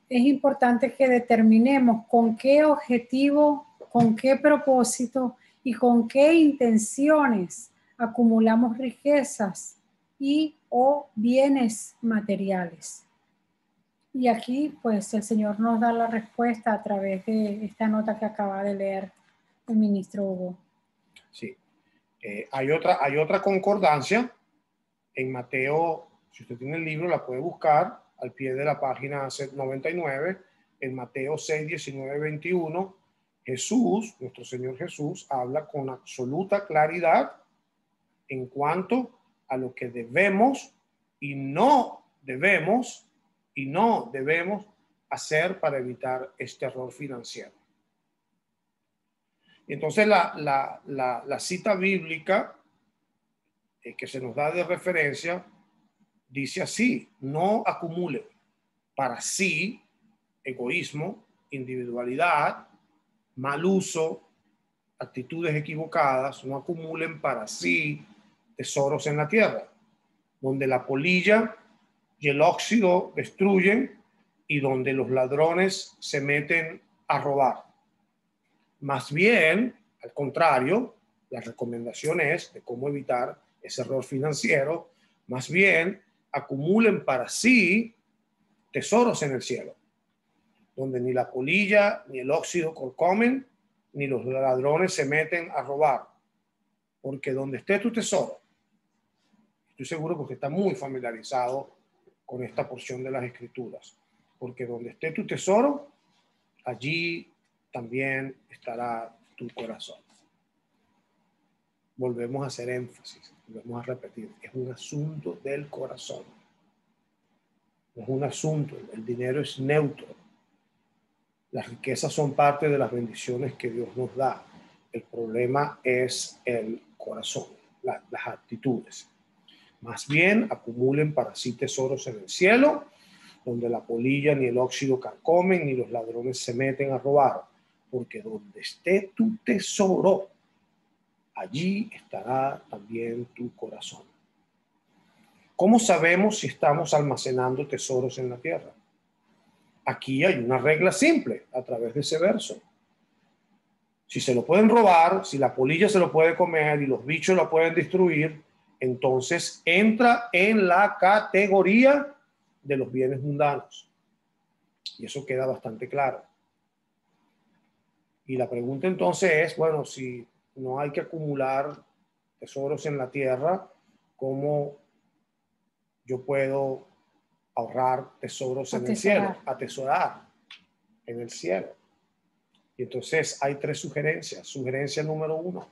es importante que determinemos con qué objetivo, con qué propósito y con qué intenciones acumulamos riquezas y o bienes materiales. Y aquí pues el Señor nos da la respuesta a través de esta nota que acaba de leer el ministro Hugo. Sí. Hay otra concordancia en Mateo. Si usted tiene el libro, la puede buscar al pie de la página 99, en Mateo 6, 19, 21. Jesús, nuestro Señor Jesús, habla con absoluta claridad en cuanto a lo que debemos y no debemos hacer para evitar este error financiero. Entonces la cita bíblica que se nos da de referencia dice así: no acumulen para sí egoísmo, individualidad, mal uso, actitudes equivocadas. No acumulen para sí tesoros en la tierra, donde la polilla y el óxido destruyen y donde los ladrones se meten a robar. Más bien, al contrario, la recomendación es de cómo evitar ese error financiero. Más bien, acumulen para sí tesoros en el cielo, donde ni la polilla ni el óxido corcomen, ni los ladrones se meten a robar. Porque donde esté tu tesoro, estoy seguro porque está muy familiarizado con esta porción de las Escrituras, porque donde esté tu tesoro, allí también estará tu corazón. Volvemos a hacer énfasis, volvemos a repetir, es un asunto del corazón. No es un asunto, el dinero es neutro. Las riquezas son parte de las bendiciones que Dios nos da. El problema es el corazón, las actitudes. Más bien, acumulen para sí tesoros en el cielo, donde la polilla ni el óxido carcomen, ni los ladrones se meten a robar. Porque donde esté tu tesoro, allí estará también tu corazón. ¿Cómo sabemos si estamos almacenando tesoros en la tierra? Aquí hay una regla simple a través de ese verso. Si se lo pueden robar, si la polilla se lo puede comer y los bichos lo pueden destruir, entonces entra en la categoría de los bienes mundanos. Y eso queda bastante claro. Y la pregunta entonces es, bueno, si no hay que acumular tesoros en la tierra, ¿cómo yo puedo ahorrar tesoros en el cielo? Atesorar en el cielo. Y entonces hay 3 sugerencias. Sugerencia número 1.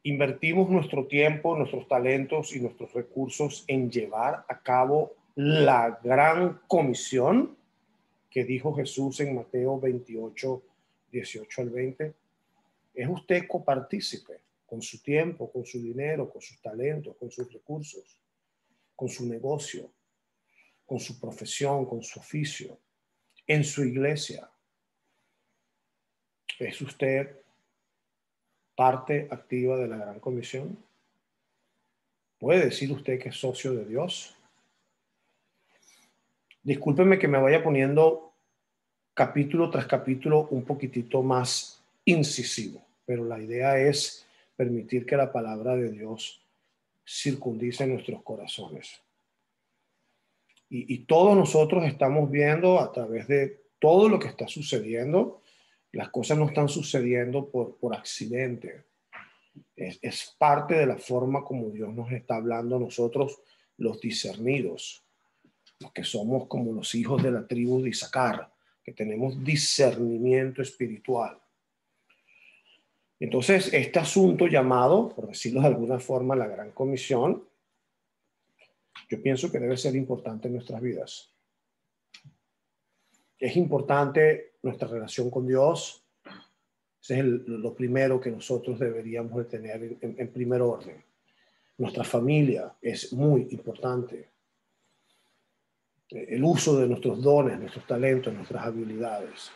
Invertimos nuestro tiempo, nuestros talentos y nuestros recursos en llevar a cabo la gran comisión que dijo Jesús en Mateo 28, 18 al 20. ¿Es usted copartícipe con su tiempo, con su dinero, con sus talentos, con sus recursos, con su negocio, con su profesión, con su oficio, en su iglesia? ¿Es usted parte activa de la gran comisión? ¿Puede decir usted que es socio de Dios? Discúlpeme que me vaya poniendo capítulo tras capítulo un poquitito más incisivo, pero la idea es permitir que la palabra de Dios circundice nuestros corazones. Y todos nosotros estamos viendo a través de todo lo que está sucediendo, las cosas no están sucediendo por accidente. Es parte de la forma como Dios nos está hablando a nosotros, los discernidos, los que somos como los hijos de la tribu de Isaacar, que tenemos discernimiento espiritual. Entonces, este asunto llamado, por decirlo de alguna forma, la Gran Comisión, yo pienso que debe ser importante en nuestras vidas. Es importante nuestra relación con Dios. Ese es lo primero que nosotros deberíamos de tener en primer orden. Nuestra familia es muy importante. El uso de nuestros dones, nuestros talentos, nuestras habilidades.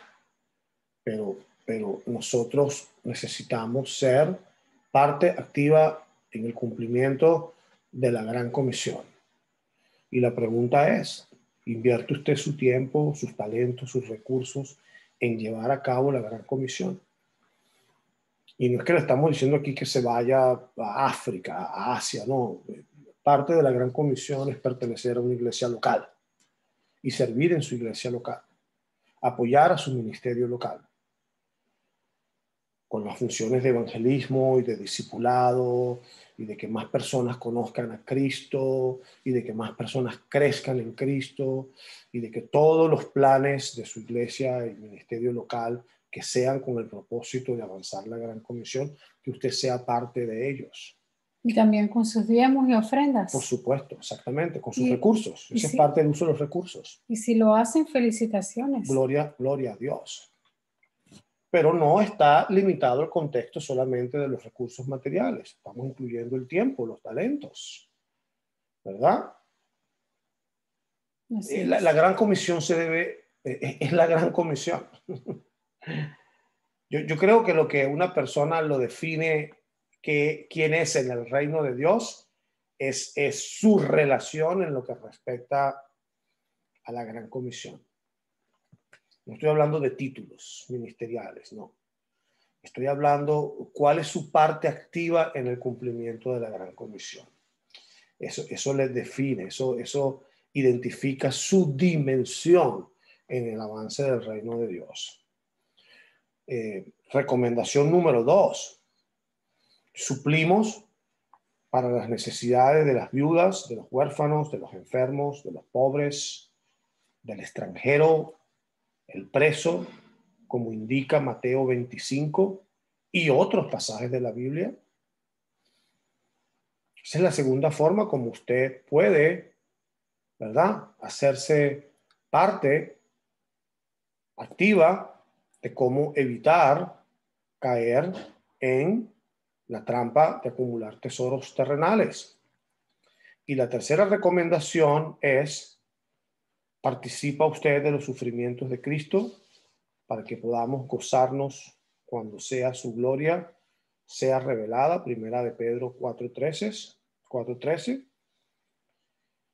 Pero nosotros necesitamos ser parte activa en el cumplimiento de la Gran Comisión. Y la pregunta es, ¿invierte usted su tiempo, sus talentos, sus recursos en llevar a cabo la Gran Comisión? Y no es que le estamos diciendo aquí que se vaya a África, a Asia, no. Parte de la Gran Comisión es pertenecer a una iglesia local y servir en su iglesia local, apoyar a su ministerio local, con las funciones de evangelismo y de discipulado, y de que más personas conozcan a Cristo, y de que más personas crezcan en Cristo, y de que todos los planes de su iglesia y ministerio local que sean con el propósito de avanzar la Gran Comisión, que usted sea parte de ellos. Y también con sus diezmos y ofrendas. Por supuesto, exactamente, con sus recursos. Esa es parte del uso de los recursos. Y si lo hacen, felicitaciones. Gloria a Dios. Pero no está limitado el contexto solamente de los recursos materiales. Estamos incluyendo el tiempo, los talentos, ¿verdad? La Gran Comisión es la Gran Comisión. Yo creo que lo que una persona lo define quién es en el reino de Dios es su relación en lo que respecta a la Gran Comisión. No estoy hablando de títulos ministeriales, no. Estoy hablando cuál es su parte activa en el cumplimiento de la Gran Comisión. Eso les define, eso identifica su dimensión en el avance del reino de Dios. Recomendación número 2. Suplimos para las necesidades de las viudas, de los huérfanos, de los enfermos, de los pobres, del extranjero, el preso, como indica Mateo 25 y otros pasajes de la Biblia. Esa es la segunda forma como usted puede, ¿verdad?, hacerse parte activa de cómo evitar caer en la trampa de acumular tesoros terrenales. Y la tercera recomendación es: participa usted de los sufrimientos de Cristo para que podamos gozarnos cuando sea su gloria sea revelada. Primera de Pedro 4:13.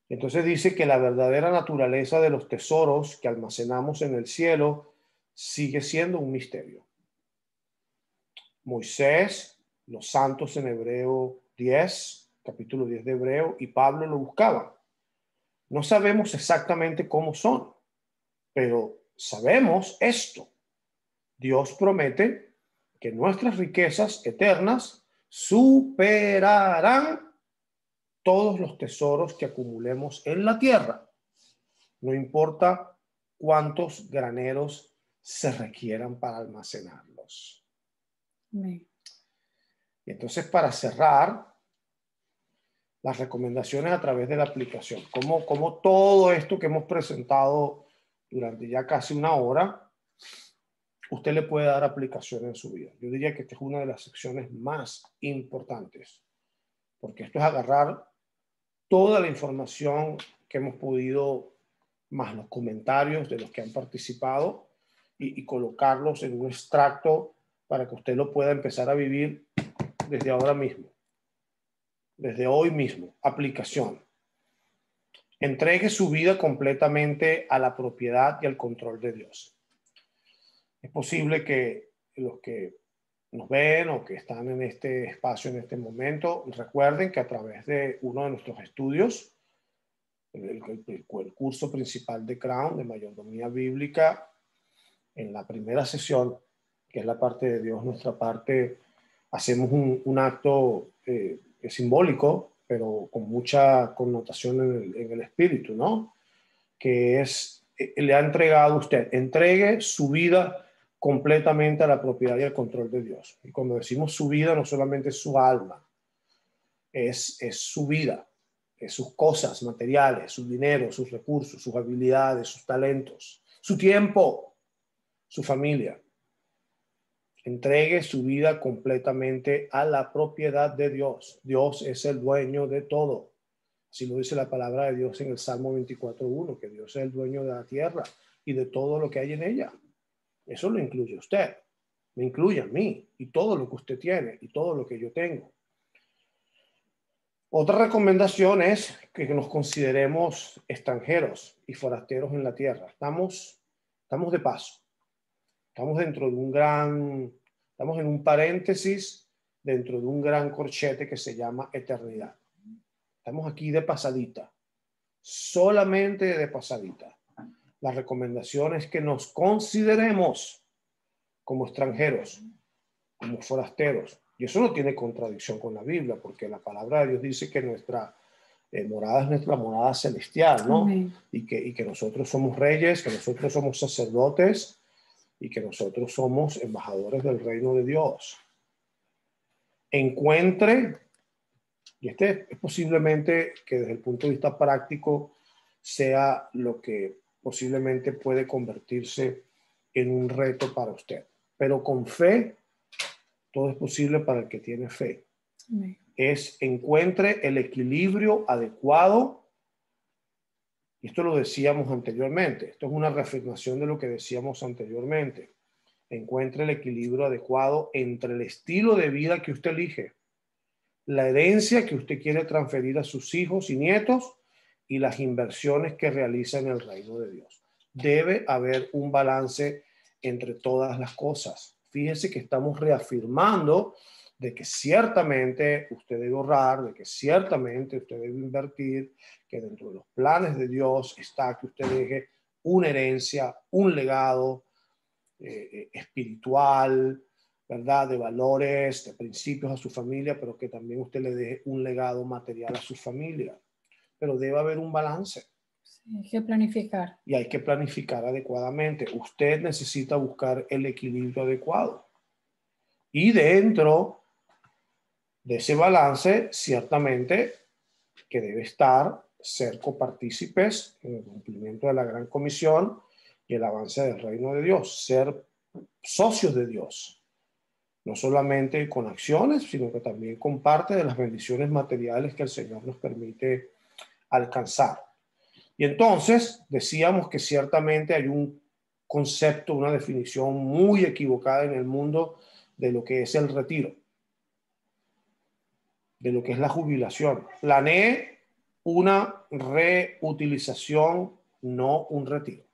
Entonces dice que la verdadera naturaleza de los tesoros que almacenamos en el cielo sigue siendo un misterio. Moisés los santos en Hebreo 10, capítulo 10 de Hebreo, y Pablo lo buscaban. No sabemos exactamente cómo son, pero sabemos esto. Dios promete que nuestras riquezas eternas superarán todos los tesoros que acumulemos en la tierra. No importa cuántos graneros se requieran para almacenarlos. Amén. Y entonces, para cerrar, las recomendaciones a través de la aplicación. Como todo esto que hemos presentado durante ya casi una hora, usted le puede dar aplicación en su vida. Yo diría que esta es una de las secciones más importantes, porque esto es agarrar toda la información que hemos podido, más los comentarios de los que han participado, y colocarlos en un extracto para que usted lo pueda empezar a vivir desde ahora mismo. Desde hoy mismo. Aplicación. Entregue su vida completamente a la propiedad y al control de Dios. Es posible que los que nos ven o que están en este espacio en este momento recuerden que a través de uno de nuestros estudios, el curso principal de Crown, de mayordomía bíblica, en la primera sesión, que es la parte de Dios, nuestra parte, hacemos un acto simbólico, pero con mucha connotación en el espíritu, ¿no? Que es, le ha entregado a usted, entregue su vida completamente a la propiedad y al control de Dios. Y cuando decimos su vida, no solamente es su alma, es su vida, es sus cosas materiales, su dinero, sus recursos, sus habilidades, sus talentos, su tiempo, su familia. Entregue su vida completamente a la propiedad de Dios. Dios es el dueño de todo. Así lo dice la palabra de Dios en el Salmo 24:1, que Dios es el dueño de la tierra y de todo lo que hay en ella. Eso lo incluye usted, me incluye a mí y todo lo que usted tiene y todo lo que yo tengo. Otra recomendación es que nos consideremos extranjeros y forasteros en la tierra. Estamos de paso. Estamos estamos en un paréntesis dentro de un gran corchete que se llama eternidad. Estamos aquí de pasadita, solamente de pasadita. La recomendación es que nos consideremos como extranjeros, como forasteros. Y eso no tiene contradicción con la Biblia, porque la palabra de Dios dice que nuestra morada es nuestra morada celestial, ¿no? Y que nosotros somos reyes, que nosotros somos sacerdotes, y que nosotros somos embajadores del reino de Dios. Encuentre, y este es posiblemente que desde el punto de vista práctico sea lo que posiblemente puede convertirse en un reto para usted. Pero con fe, todo es posible para el que tiene fe. Amén. Encuentre el equilibrio adecuado. Y esto lo decíamos anteriormente. Esto es una reafirmación de lo que decíamos anteriormente. Encuentre el equilibrio adecuado entre el estilo de vida que usted elige, la herencia que usted quiere transferir a sus hijos y nietos y las inversiones que realiza en el reino de Dios. Debe haber un balance entre todas las cosas. Fíjese que estamos reafirmando de que ciertamente usted debe ahorrar, de que ciertamente usted debe invertir, que dentro de los planes de Dios está que usted deje una herencia, un legado espiritual, ¿verdad? De valores, de principios a su familia, pero que también usted le deje un legado material a su familia. Pero debe haber un balance. Sí, hay que planificar. Y hay que planificar adecuadamente. Usted necesita buscar el equilibrio adecuado. Y dentro de ese balance, ciertamente que debe estar ser copartícipes en el cumplimiento de la Gran Comisión y el avance del reino de Dios, ser socios de Dios, no solamente con acciones, sino que también con parte de las bendiciones materiales que el Señor nos permite alcanzar. Y entonces decíamos que ciertamente hay un concepto, una definición muy equivocada en el mundo de lo que es el retiro, de lo que es la jubilación. Planee una reutilización, no un retiro.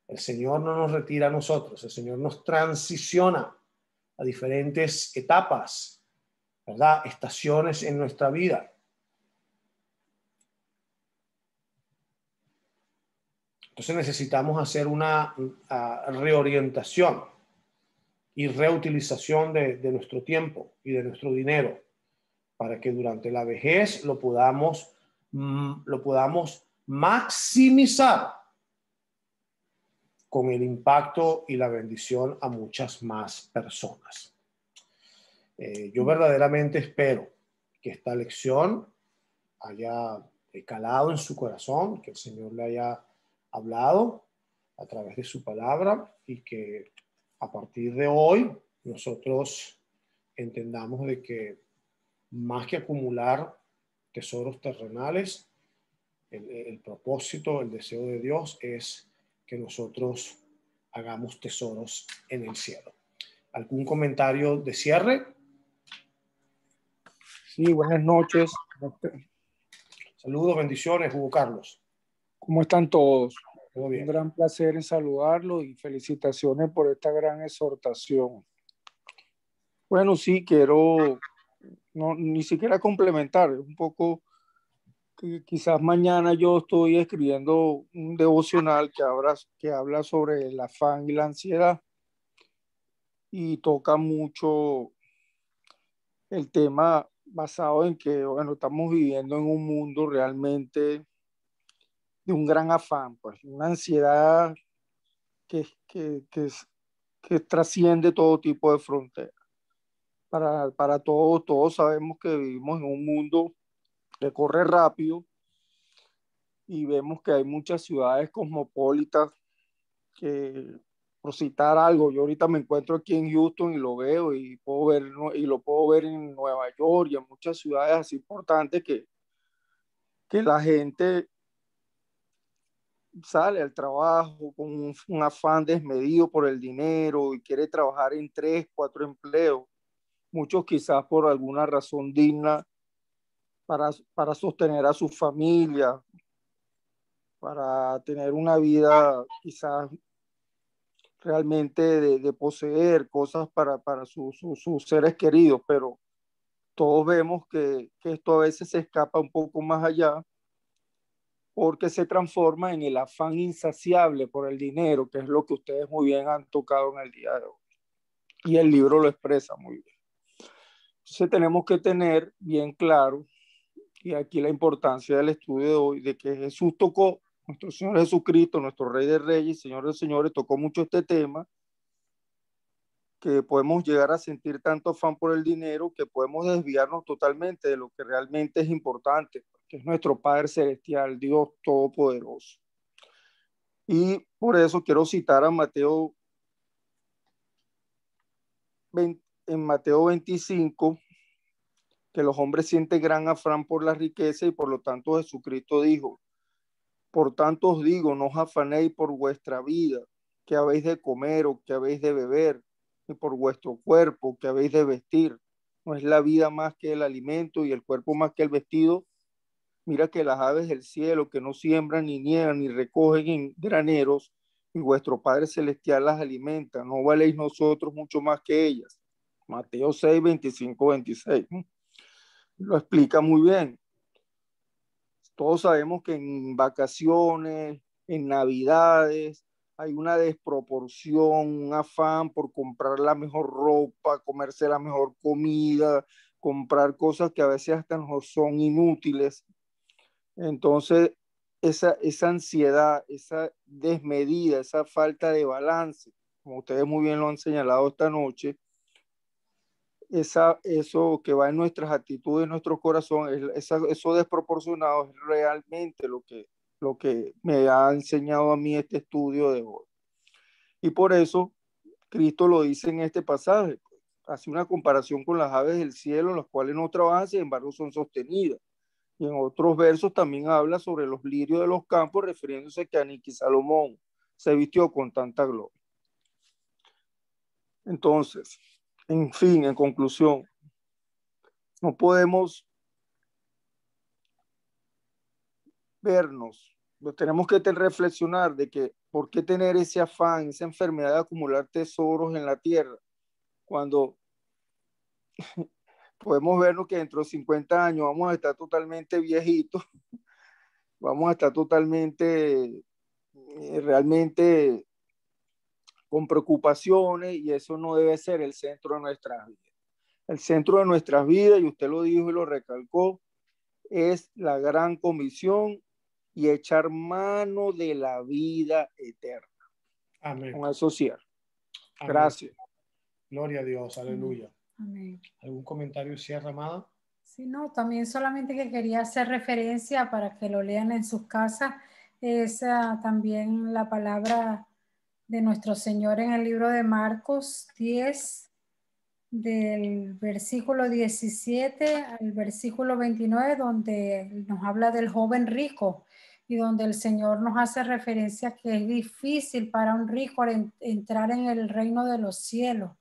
El Señor no nos retira a nosotros, el Señor nos transiciona a diferentes etapas ¿verdad? Estaciones en nuestra vida. Entonces necesitamos hacer una reorientación y reutilización de nuestro tiempo y de nuestro dinero para que durante la vejez lo podamos maximizar con el impacto y la bendición a muchas más personas. Yo verdaderamente espero que esta lección haya calado en su corazón, que el Señor le haya hablado a través de su palabra y que a partir de hoy nosotros entendamos de que más que acumular tesoros terrenales, el propósito, el deseo de Dios es que nosotros hagamos tesoros en el cielo. ¿Algún comentario de cierre? Sí, buenas noches. Saludos, bendiciones, Hugo Carlos. ¿Cómo están todos? Todo bien. Un gran placer en saludarlos y felicitaciones por esta gran exhortación. Bueno, sí, quiero ni siquiera complementar, un poco que quizás mañana yo estoy escribiendo un devocional que habla sobre el afán y la ansiedad y toca mucho el tema basado en que, bueno, estamos viviendo en un mundo realmente de un gran afán, pues una ansiedad que trasciende todo tipo de fronteras. Para todos sabemos que vivimos en un mundo que corre rápido y vemos que hay muchas ciudades cosmopolitas que, por citar algo, yo ahorita me encuentro aquí en Houston y lo veo y lo puedo ver en Nueva York y en muchas ciudades así importantes que la gente sale al trabajo con un afán desmedido por el dinero y quiere trabajar en 3, 4 empleos, muchos quizás por alguna razón digna para sostener a su familia, para tener una vida quizás realmente de poseer cosas para sus seres queridos, pero todos vemos que esto a veces se escapa un poco más allá porque se transforma en el afán insaciable por el dinero, que es lo que ustedes muy bien han tocado en el día de hoy. Y el libro lo expresa muy bien. Entonces tenemos que tener bien claro, y aquí la importancia del estudio de hoy, de que Jesús tocó, nuestro Señor Jesucristo, nuestro Rey de Reyes, Señor de Señores, tocó mucho este tema, que podemos llegar a sentir tanto afán por el dinero que podemos desviarnos totalmente de lo que realmente es importante, que es nuestro Padre Celestial, Dios Todopoderoso. Y por eso quiero citar a Mateo, en Mateo 25, que los hombres sienten gran afán por la riqueza y por lo tanto Jesucristo dijo: por tanto os digo, no os afanéis por vuestra vida, que habéis de comer o que habéis de beber, ni por vuestro cuerpo, que habéis de vestir. No es la vida más que el alimento y el cuerpo más que el vestido. Mira que las aves del cielo, que no siembran ni niegan ni recogen en graneros, y vuestro Padre Celestial las alimenta. ¿No valéis nosotros mucho más que ellas? Mateo 6, 25, 26. Lo explica muy bien. Todos sabemos que en vacaciones, en Navidades, hay una desproporción, un afán por comprar la mejor ropa, comerse la mejor comida, comprar cosas que a veces hasta nos son inútiles. Entonces, esa ansiedad, esa desmedida, esa falta de balance, como ustedes muy bien lo han señalado esta noche, eso que va en nuestras actitudes, en nuestro corazón, eso desproporcionado es realmente lo que me ha enseñado a mí este estudio de hoy. Y por eso Cristo lo dice en este pasaje, hace una comparación con las aves del cielo, las cuales no trabajan, sin embargo son sostenidas. Y en otros versos también habla sobre los lirios de los campos, refiriéndose que ni Salomón se vistió con tanta gloria. Entonces, en fin, en conclusión, no podemos vernos, tenemos que reflexionar de que por qué tener ese afán, esa enfermedad de acumular tesoros en la tierra, cuando podemos vernos que dentro de 50 años vamos a estar totalmente viejitos, vamos a estar totalmente, realmente con preocupaciones, y eso no debe ser el centro de nuestras vidas. El centro de nuestras vidas, y usted lo dijo y lo recalcó, es la gran comisión y echar mano de la vida eterna. Amén. Con eso cierro. Amén. Gracias. Gloria a Dios, aleluya. Amén. ¿Algún comentario cierra, amada? Sí, no, también solamente que quería hacer referencia para que lo lean en sus casas, es también la palabra de nuestro Señor en el libro de Marcos 10, del versículo 17 al versículo 29, donde nos habla del joven rico y donde el Señor nos hace referencia que es difícil para un rico entrar en el reino de los cielos.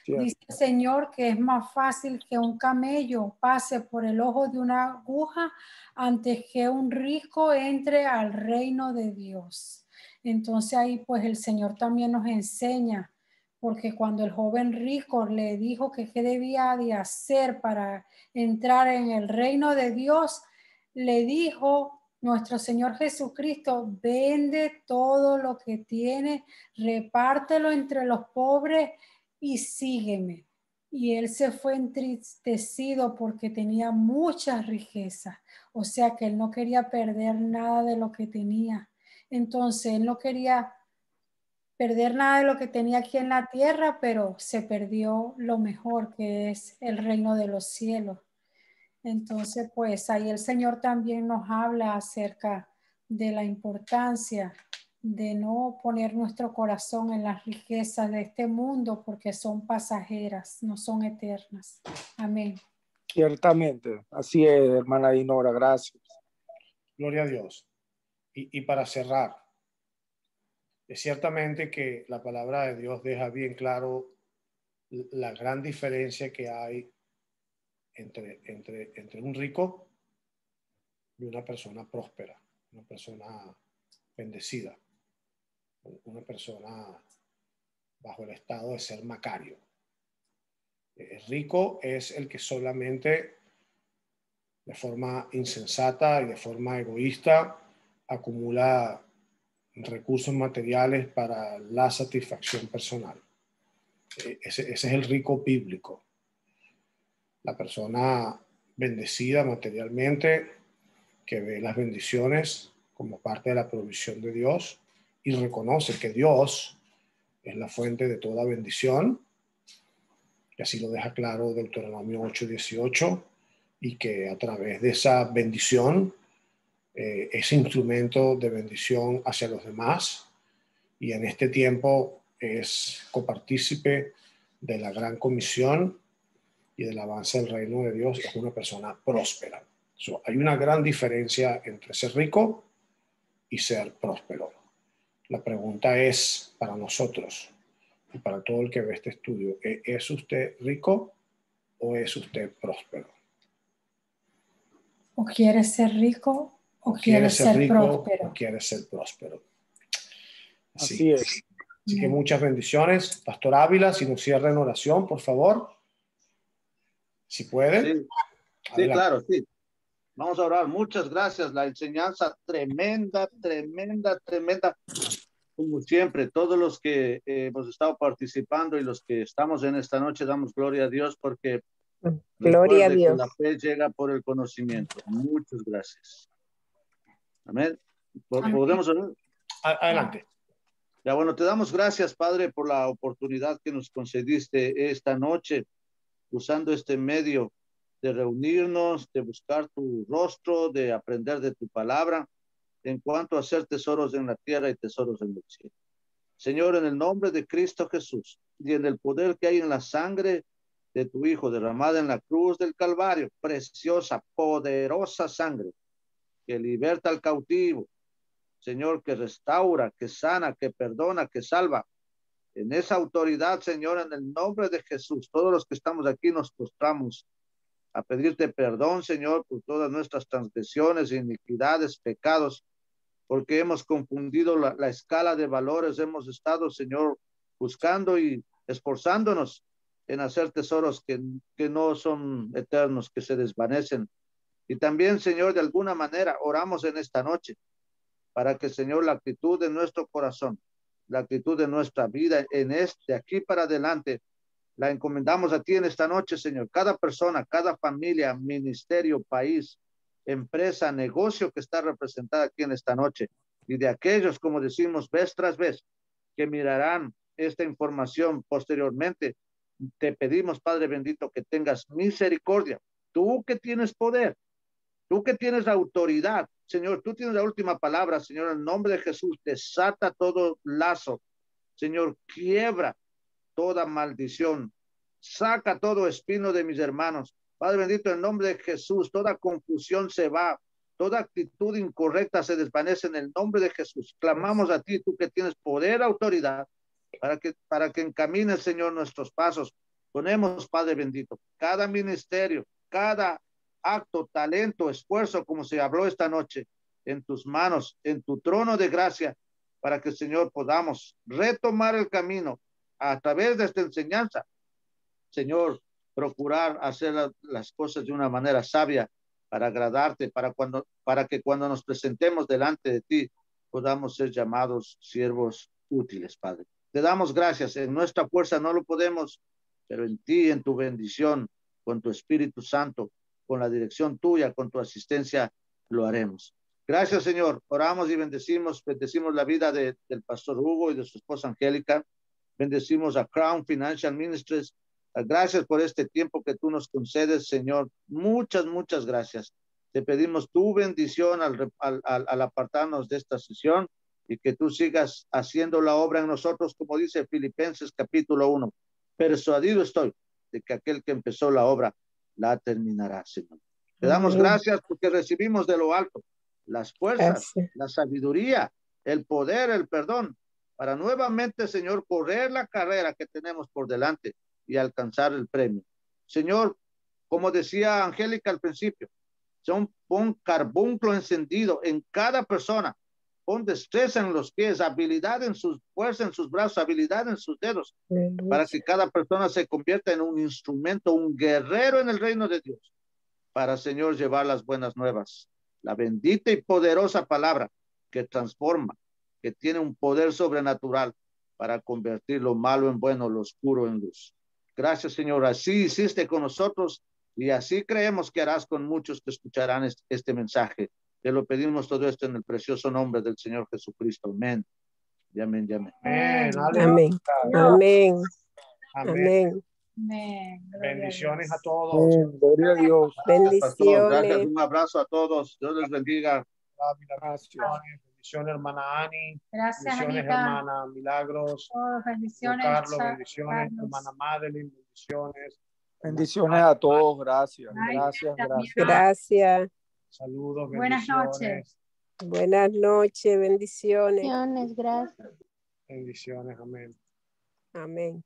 Cierto. Dice el Señor que es más fácil que un camello pase por el ojo de una aguja antes que un rico entre al reino de Dios. Entonces ahí pues el Señor también nos enseña, porque cuando el joven rico le dijo que qué debía de hacer para entrar en el reino de Dios, le dijo nuestro Señor Jesucristo: vende todo lo que tiene, repártelo entre los pobres y sígueme. Y él se fue entristecido porque tenía muchas riquezas, o sea que él no quería perder nada de lo que tenía. Entonces él no quería perder nada de lo que tenía aquí en la tierra, pero se perdió lo mejor, que es el reino de los cielos. Entonces, pues ahí el Señor también nos habla acerca de la importancia de no poner nuestro corazón en las riquezas de este mundo, porque son pasajeras, no son eternas. Amén. Ciertamente, así es, hermana Dinora, gracias. Gloria a Dios. Y para cerrar, es ciertamente que la palabra de Dios deja bien claro la gran diferencia que hay entre un rico y una persona próspera, una persona bendecida, una persona bajo el estado de ser Macario. El rico es el que solamente de forma insensata y de forma egoísta acumula recursos materiales para la satisfacción personal. Ese es el rico bíblico. La persona bendecida materialmente, que ve las bendiciones como parte de la provisión de Dios y reconoce que Dios es la fuente de toda bendición, y así lo deja claro Deuteronomio 8:18, y que a través de esa bendición es instrumento de bendición hacia los demás, y en este tiempo es copartícipe de la gran comisión y del avance del reino de Dios. Es una persona próspera. Hay una gran diferencia entre ser rico y ser próspero. La pregunta es para nosotros y para todo el que ve este estudio: ¿es usted rico o es usted próspero? O quiere ser rico o quiere ser rico próspero. o quiere ser próspero. Así es. Así que muchas bendiciones. Pastor Ávila, si nos cierra en oración, por favor. Si puede. Sí, claro, sí. Vamos a orar. Muchas gracias. La enseñanza tremenda. Como siempre, todos los que hemos estado participando y los que estamos en esta noche, damos gloria a Dios, porque gloria a Dios. Que la fe llega por el conocimiento. Muchas gracias. Amén. ¿Podemos orar? Adelante. Ya, bueno, te damos gracias, Padre, por la oportunidad que nos concediste esta noche, usando este medio de reunirnos, de buscar tu rostro, de aprender de tu palabra, en cuanto a hacer tesoros en la tierra y tesoros en el cielo. Señor, en el nombre de Cristo Jesús y en el poder que hay en la sangre de tu Hijo derramada en la cruz del Calvario, preciosa, poderosa sangre que liberta al cautivo, Señor, que restaura, que sana, que perdona, que salva. En esa autoridad, Señor, en el nombre de Jesús, todos los que estamos aquí nos postramos a pedirte perdón, Señor, por todas nuestras transgresiones, iniquidades, pecados, porque hemos confundido la escala de valores. Hemos estado, Señor, buscando y esforzándonos en hacer tesoros que no son eternos, que se desvanecen. Y también, Señor, de alguna manera oramos en esta noche para que, Señor, la actitud de nuestro corazón, la actitud de nuestra vida de aquí para adelante, la encomendamos a ti en esta noche, Señor. Cada persona, cada familia, ministerio, país, empresa, negocio que está representada aquí en esta noche. Y de aquellos, como decimos, vez tras vez, que mirarán esta información posteriormente, te pedimos, Padre bendito, que tengas misericordia. Tú que tienes poder, tú que tienes autoridad, Señor, tú tienes la última palabra, Señor, en el nombre de Jesús, desata todo lazo, Señor, quiebra toda maldición, saca todo espino de mis hermanos. Padre bendito, en el nombre de Jesús, toda confusión se va, toda actitud incorrecta se desvanece en el nombre de Jesús. Clamamos a ti, tú que tienes poder, autoridad, para que encamines, Señor, nuestros pasos. Ponemos, Padre bendito, cada ministerio, cada acto, talento, esfuerzo, como se habló esta noche, en tus manos, en tu trono de gracia, para que, Señor, podamos retomar el camino a través de esta enseñanza. Señor, procurar hacer las cosas de una manera sabia para agradarte, para que cuando nos presentemos delante de ti podamos ser llamados siervos útiles, Padre. Te damos gracias. En nuestra fuerza no lo podemos, pero en ti, en tu bendición, con tu Espíritu Santo, con la dirección tuya, con tu asistencia, lo haremos. Gracias, Señor. Oramos y bendecimos la vida del pastor Hugo y de su esposa Angélica. Bendecimos a Crown Financial Ministries. Gracias por este tiempo que tú nos concedes, Señor. Muchas, muchas gracias. Te pedimos tu bendición al apartarnos de esta sesión y que tú sigas haciendo la obra en nosotros, como dice Filipenses capítulo 1. Persuadido estoy de que aquel que empezó la obra la terminará, Señor. Te damos gracias porque recibimos de lo alto las fuerzas, la sabiduría, el poder, el perdón, para nuevamente, Señor, correr la carrera que tenemos por delante y alcanzar el premio. Señor, como decía Angélica al principio, pon carbunclo encendido en cada persona, pon destreza en los pies, habilidad en sus fuerza, en sus brazos, habilidad en sus dedos, para que cada persona se convierta en un instrumento, un guerrero en el reino de Dios, para, Señor, llevar las buenas nuevas, la bendita y poderosa palabra que transforma, que tiene un poder sobrenatural para convertir lo malo en bueno, lo oscuro en luz. Gracias, Señor. Así hiciste con nosotros y así creemos que harás con muchos que escucharán este mensaje. Te lo pedimos todo esto en el precioso nombre del Señor Jesucristo. Amén. Y amén, y amén. Amén. Amén. Amén. Bendiciones a todos. Gloria a Dios. Bendiciones. Gracias. Un abrazo a todos. Dios les bendiga. Bendiciones, hermana Ani. Gracias, bendiciones, Anita. hermana Milagros. Bendiciones, Carlos, bendiciones, Carlos. hermana Madeline, bendiciones. Bendiciones a todos. Gracias. Gracias. Gracias. Saludos, buenas bendiciones. noches. Buenas noches. Bendiciones. Gracias. Bendiciones, amén. Amén.